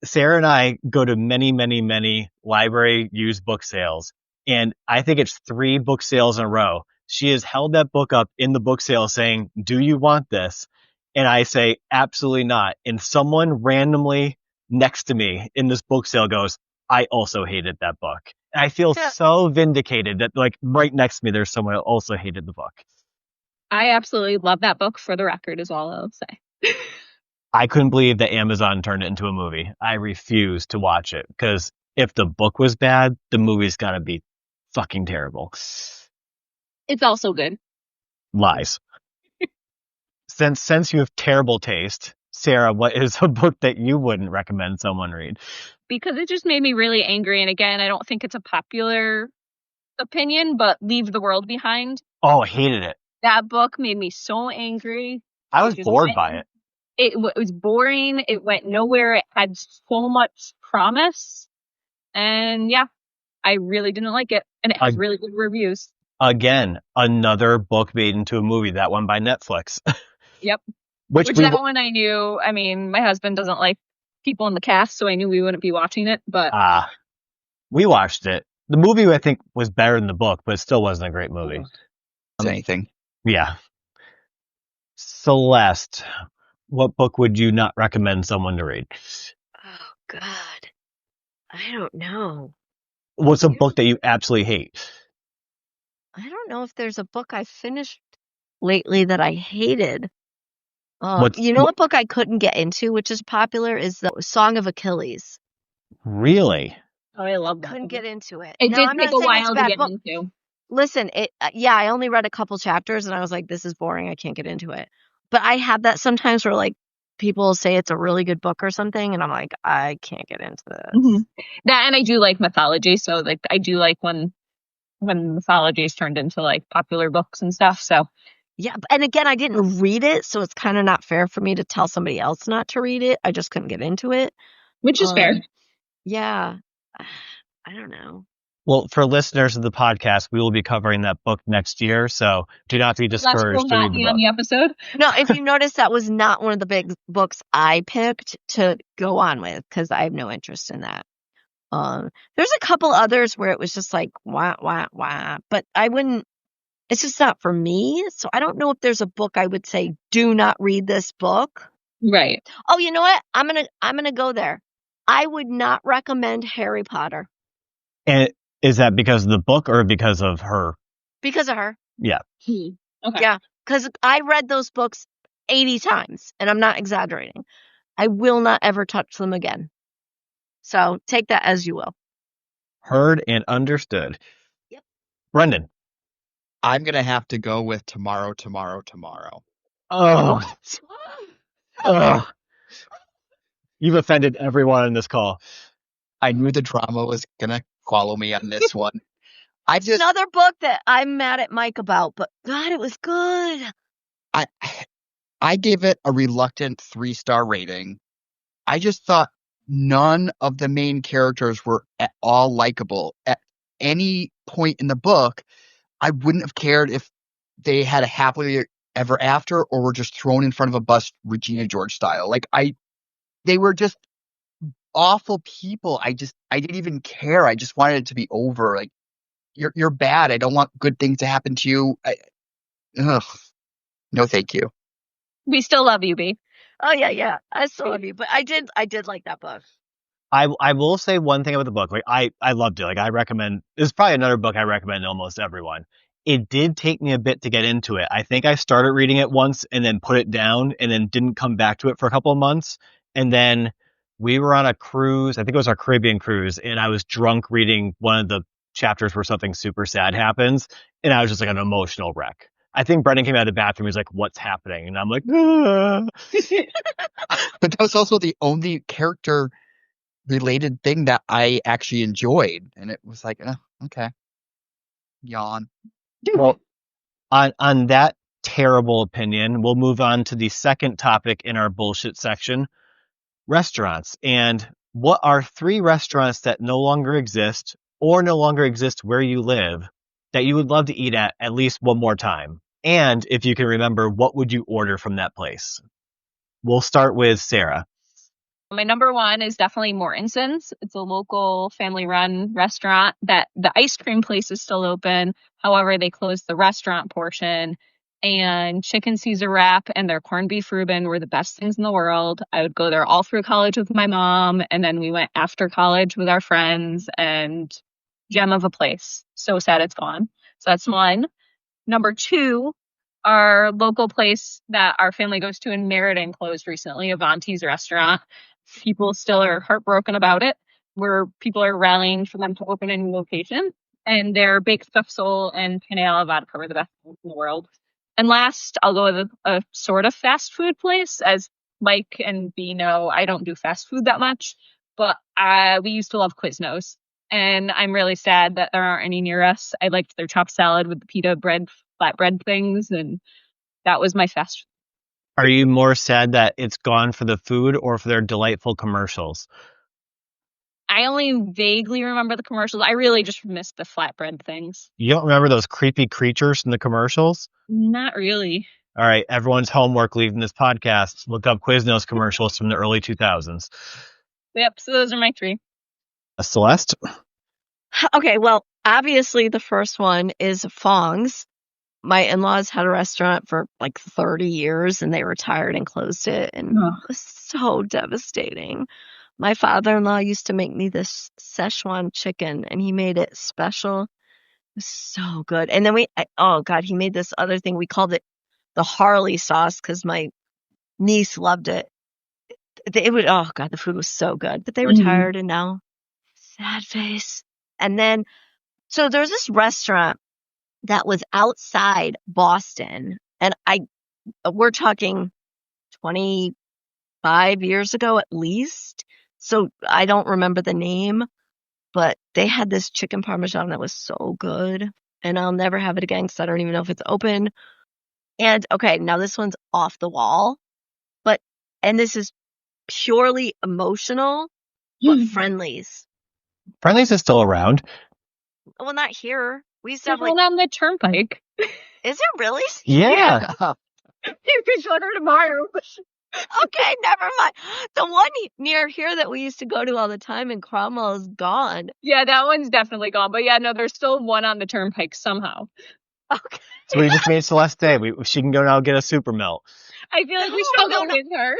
Sarah and I go to many, many, many library used book sales, and I think it's 3 book sales in a row. She has held that book up in the book sale saying, "Do you want this?" And I say, "Absolutely not." And someone randomly next to me in this book sale goes, "I also hated that book." And I feel so vindicated that like right next to me, there's someone who also hated the book. I absolutely love that book, for the record, is all I'll say. I couldn't believe that Amazon turned it into a movie. I refuse to watch it because if the book was bad, the movie's got to be fucking terrible. It's also good. Lies. Since you have terrible taste, Sarah, what is a book that you wouldn't recommend someone read? Because it just made me really angry. And again, I don't think it's a popular opinion, but Leave the World Behind. Oh, I hated it. That book made me so angry. I was bored by it. It was boring. It went nowhere. It had so much promise. And yeah, I really didn't like it. And it has really good reviews. Again, another book made into a movie, that one by Netflix. Yep. Which that one I knew. I mean, my husband doesn't like people in the cast, so I knew we wouldn't be watching it. But we watched it. The movie, I think, was better than the book, but it still wasn't a great movie. Anything. Yeah. Celeste, what book would you not recommend someone to read? Oh, God. I don't know. What's a book that you absolutely hate? I don't know if there's a book I finished lately that I hated. What book I couldn't get into, which is popular, is the Song of Achilles. Really? Oh, I love that. Couldn't get into it. It did take a while to get into. Listen, I only read a couple chapters and I was like, this is boring. I can't get into it. But I have that sometimes where like people say it's a really good book or something, and I'm like, I can't get into this. Mm-hmm. That, and I do like mythology, so like I do like when mythology is turned into like popular books and stuff. So yeah, and again, I didn't read it, so it's kind of not fair for me to tell somebody else not to read it. I just couldn't get into it, which is fair. Yeah, I don't know. Well, for listeners of the podcast, we will be covering that book next year, so do not be discouraged to read the book. On the episode. No, if you notice, that was not one of the big books I picked to go on with because I have no interest in that. There's a couple others where it was just like wah wah wah, but I wouldn't. It's just not for me. So I don't know if there's a book I would say do not read this book. Right. Oh, you know what? I'm gonna go there. I would not recommend Harry Potter. And Is that because of the book or because of her? Because of her. Yeah. Okay. Yeah, because I read those books 80 times, and I'm not exaggerating. I will not ever touch them again. So take that as you will. Heard and understood. Yep. Brendan. I'm going to have to go with Tomorrow. Oh. Ugh. You've offended everyone in this call. I knew the drama was going to follow me on this one. It's another book that I'm mad at Mike about, but God, it was good. I gave it a reluctant 3-star rating. I just thought none of the main characters were at all likable. At any point in the book, I wouldn't have cared if they had a happily ever after or were just thrown in front of a bus Regina George style. They were just awful people. I didn't even care. I just wanted it to be over. Like, you're bad. I don't want good things to happen to you. Ugh. No, thank you. We still love you, B. Oh yeah, I still love you, but I did like that book. I will say one thing about the book. Like I loved it. Like I recommend. There's probably another book I recommend to almost everyone. It did take me a bit to get into it. I think I started reading it once and then put it down and then didn't come back to it for a couple of months. And then we were on a cruise. I think it was our Caribbean cruise, and I was drunk reading one of the chapters where something super sad happens, and I was just like an emotional wreck. I think Brendan came out of the bathroom. He's like, "What's happening?" And I'm like, "Ah." But that was also the only character related thing that I actually enjoyed. And it was like, okay. Yawn. Well, on that terrible opinion, we'll move on to the second topic in our bullshit section, restaurants. And what are 3 restaurants that no longer exist or no longer exist where you live that you would love to eat at least one more time? And if you can remember, what would you order from that place? We'll start with Sarah. My number one is definitely Mortensen's. It's a local family-run restaurant that the ice cream place is still open. However, they closed the restaurant portion. And chicken Caesar wrap and their corned beef Reuben were the best things in the world. I would go there all through college with my mom, and then we went after college with our friends, and gem of a place. So sad it's gone. So that's one. Number 2, our local place that our family goes to in Meriden closed recently, Avanti's restaurant. People still are heartbroken about it, where people are rallying for them to open a new location. And their baked stuffed sole and penne alla vodka were the best things in the world. And last, I'll go with a sort of fast food place. As Mike and B know, I don't do fast food that much, but we used to love Quiznos. And I'm really sad that there aren't any near us. I liked their chopped salad with the pita bread, flatbread things, and that was my fast food. Are you more sad that it's gone for the food or for their delightful commercials? I only vaguely remember the commercials. I really just missed the flatbread things. You don't remember those creepy creatures in the commercials? Not really. All right, everyone's homework leaving this podcast. Look up Quiznos commercials from the early 2000s. Yep, so those are my 3. Celeste? Okay, well, obviously the first one is Fong's. My in-laws had a restaurant for like 30 years and they retired and closed it, and it was so devastating. My father-in-law used to make me this Szechuan chicken, and he made it special. It was so good. And then he made this other thing. We called it the Harley sauce because my niece loved it. The food was so good. But they retired, and now sad face. And then, so there's this restaurant that was outside Boston, and we're talking 25 years ago at least. So I don't remember the name, but they had this chicken parmesan that was so good, and I'll never have it again because I don't even know if it's open. And okay, now this one's off the wall, and this is purely emotional, but Friendly's. Friendly's is still around. Well, not here. We used to have one on the turnpike. Is it really? Yeah. You can order tomorrow. Okay, never mind. The one near here that we used to go to all the time in Cromwell is gone. Yeah, that one's definitely gone. But yeah, no, there's still one on the turnpike somehow. Okay. So we just made Celeste day. She can go now get a super melt. I feel like we should go with her.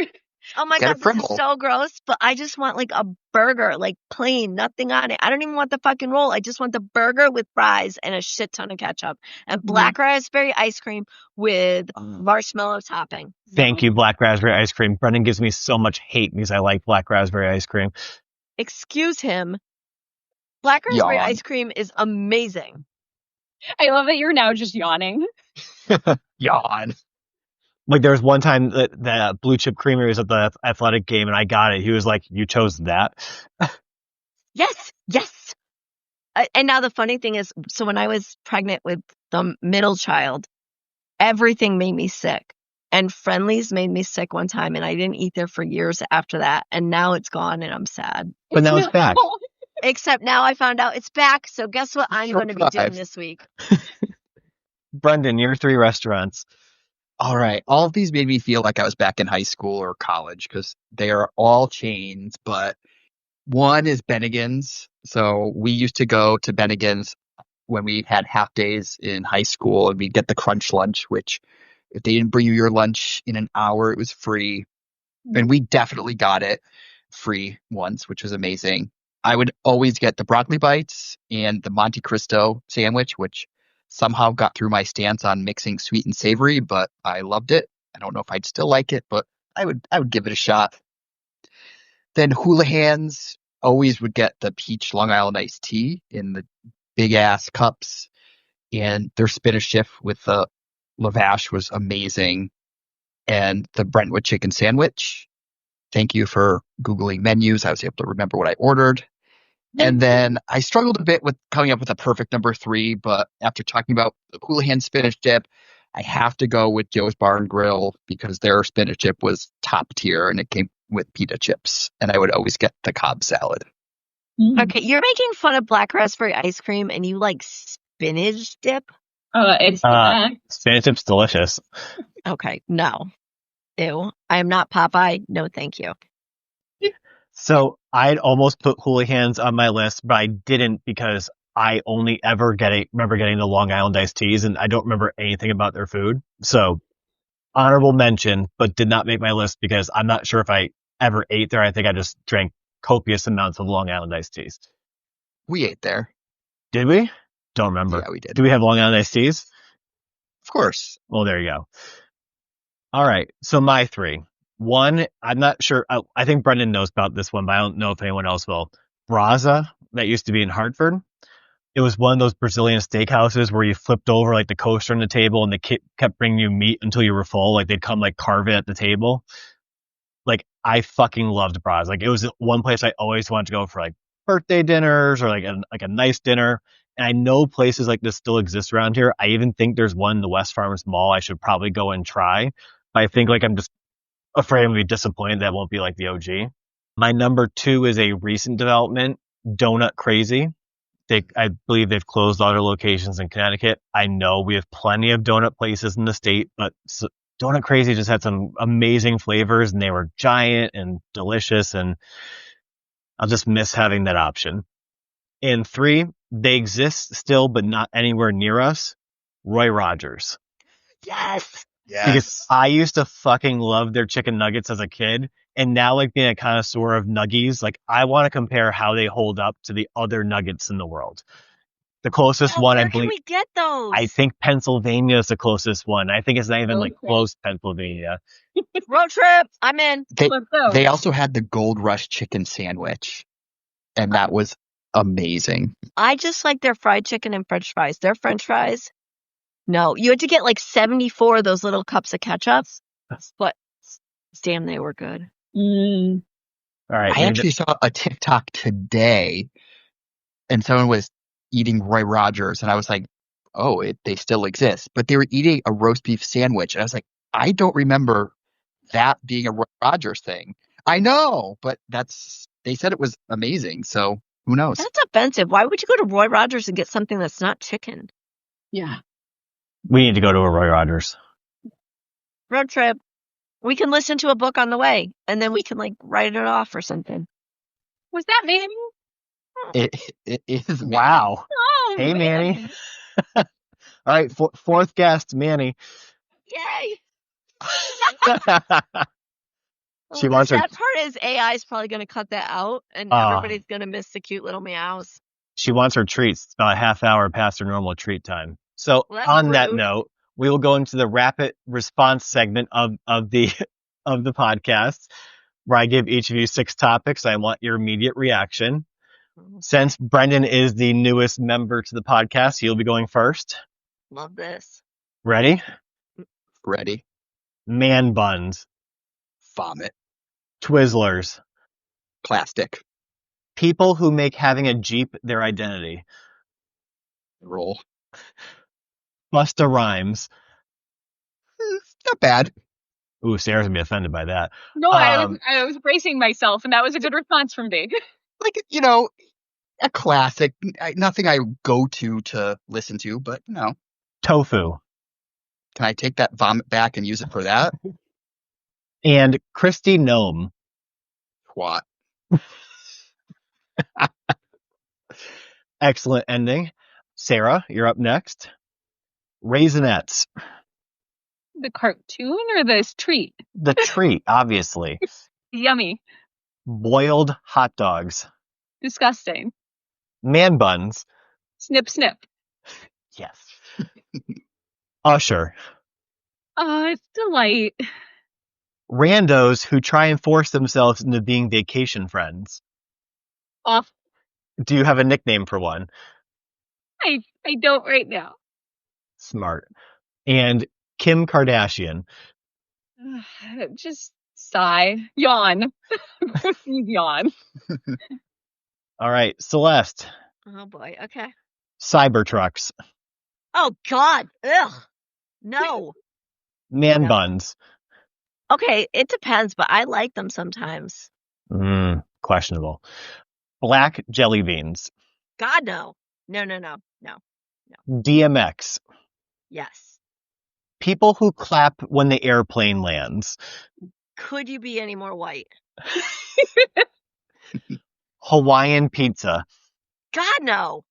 Oh my Get a God, this is Frimmel. so gross, but I just want like a burger, like plain, nothing on it. I don't even want the fucking roll. I just want the burger with fries and a shit ton of ketchup and black raspberry ice cream with marshmallow topping. Thank you, black raspberry ice cream. Brendan gives me so much hate because I like black raspberry ice cream. Excuse him. Black raspberry Yawn. ice cream is amazing. I love that you're now just yawning. Yawn. Like there was one time that the blue chip creamery was at the athletic game and I got it. He was like, "You chose that." Yes, yes. And now the funny thing is, so when I was pregnant with the middle child, everything made me sick. And Friendly's made me sick one time, and I didn't eat there for years after that. And now it's gone, and I'm sad. But now it's back. Except now I found out it's back. So guess what I'm going to be doing Surprise. this week? Brendan, your 3 restaurants. All right. All of these made me feel like I was back in high school or college because they are all chains, but one is Bennigan's. So we used to go to Bennigan's when we had half days in high school and we'd get the crunch lunch, which if they didn't bring you your lunch in an hour, it was free. And we definitely got it free once, which was amazing. I would always get the broccoli bites and the Monte Cristo sandwich, which somehow got through my stance on mixing sweet and savory, but I loved it. I don't know if I'd still like it, but I would give it a shot. Then Houlihan's always would get the peach Long Island iced tea in the big ass cups, and their spinach dip with the lavash was amazing. And the Brentwood chicken sandwich. Thank you for Googling menus. I was able to remember what I ordered. And then I struggled a bit with coming up with a perfect number 3, but after talking about the Houlihan spinach dip, I have to go with Joe's Bar and Grill because their spinach dip was top tier and it came with pita chips. And I would always get the Cobb salad. Okay, you're making fun of black raspberry ice cream, and you like spinach dip? It's the best. Spinach dip's delicious. Okay, no. Ew. I am not Popeye. No, thank you. So I'd almost put Houlihan's on my list, but I didn't because I only ever remember getting the Long Island iced teas, and I don't remember anything about their food. So honorable mention, but did not make my list because I'm not sure if I ever ate there. I think I just drank copious amounts of Long Island iced teas. We ate there. Did we? Don't remember. Yeah, we did. Do we have Long Island iced teas? Of course. Well, there you go. All right. So my 3. One, I'm not sure. I think Brendan knows about this one, but I don't know if anyone else will. Braza, that used to be in Hartford. It was one of those Brazilian steakhouses where you flipped over like the coaster on the table and they kept bringing you meat until you were full. Like they'd come like carve it at the table. Like I fucking loved Braza. Like it was one place I always wanted to go for like birthday dinners or like a nice dinner. And I know places like this still exist around here. I even think there's one in the West Farmers Mall I should probably go and try. But I think like I'm just afraid I'm going to be disappointed that won't be like the OG. My number 2 is a recent development, Donut Crazy. I believe they've closed all their locations in Connecticut. I know we have plenty of donut places in the state, but Donut Crazy just had some amazing flavors and they were giant and delicious, and I'll just miss having that option. And 3, they exist still, but not anywhere near us. Roy Rogers. Yes. Because I used to fucking love their chicken nuggets as a kid. And now, like being a connoisseur of nuggies, like I want to compare how they hold up to the other nuggets in the world. The closest one, I Where can believe, we get those? I think Pennsylvania is the closest one. I think it's not even Road like trip. close Pennsylvania. Road trip. I'm in. Let's go. They also had the Gold Rush chicken sandwich, and that was amazing. I just like their fried chicken and french fries. Their french fries, no. You had to get like 74 of those little cups of ketchup, but damn, they were good. Mm. All right. I actually saw a TikTok today, and someone was eating Roy Rogers, and I was like, oh, they still exist. But they were eating a roast beef sandwich, and I was like, I don't remember that being a Roy Rogers thing. I know, but they said it was amazing, so who knows? That's offensive. Why would you go to Roy Rogers and get something that's not chicken? Yeah. we need to go to a Roy Rogers. Road trip. We can listen to a book on the way, and then we can like write it off or something. Was that Manny? It is. Wow. Oh, Hey, man. Manny. All right. Fourth guest, Manny. Yay! She wants the her. sad part is AI is probably going to cut that out, and Ah. everybody's going to miss the cute little meows. She wants her treats. It's about a half hour past her normal treat time. So Well, that's on that rude. note, we will go into the rapid response segment of the of the podcast, where I give each of you 6 topics. I want your immediate reaction. Since Brendan is the newest member to the podcast, he'll be going first. Love this. Ready? Ready? Man buns, Vomit. Twizzlers, Plastic. people who make having a Jeep their identity, Roll. Busta Rhymes. Not bad. Ooh, Sarah's gonna be offended by that. No, I was bracing myself, and that was a good response from me. Like, a classic. Nothing I go to listen to, but, Tofu. can I take that vomit back and use it for that? And Christy Gnome. What? Excellent ending. Sarah, you're up next. Raisinets. The cartoon or this treat? The treat, obviously. Yummy. Boiled hot dogs. Disgusting. Man buns. Snip, snip. Yes. Usher. It's delight. Randos who try and force themselves into being vacation friends. Off. Do you have a nickname for one? I don't right now. Smart. And Kim Kardashian. Just sigh. Yawn. Yawn. All right, Celeste. Oh boy. Okay. Cybertrucks. Oh God. Ugh. No. Man No. buns. Okay, it depends, but I like them sometimes. Questionable. Black jelly beans. God, no. No. DMX. Yes. People who clap when the airplane lands. Could you be any more white? Hawaiian pizza. God, no.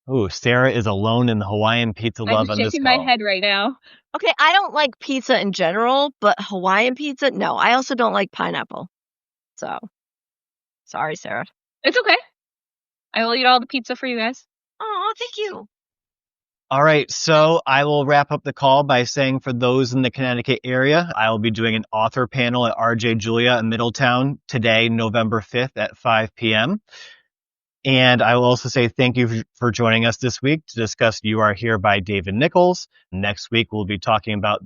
Ooh, Sarah is alone in the Hawaiian pizza love I'm on this shaking my call. head right now. Okay, I don't like pizza in general, but Hawaiian pizza, no. I also don't like pineapple. So, sorry, Sarah. It's okay. I will eat all the pizza for you guys. Oh, thank you. All right, so I will wrap up the call by saying for those in the Connecticut area, I will be doing an author panel at RJ Julia in Middletown today, November 5th at 5 p.m. And I will also say thank you for joining us this week to discuss You Are Here by David Nichols. Next week, we'll be talking about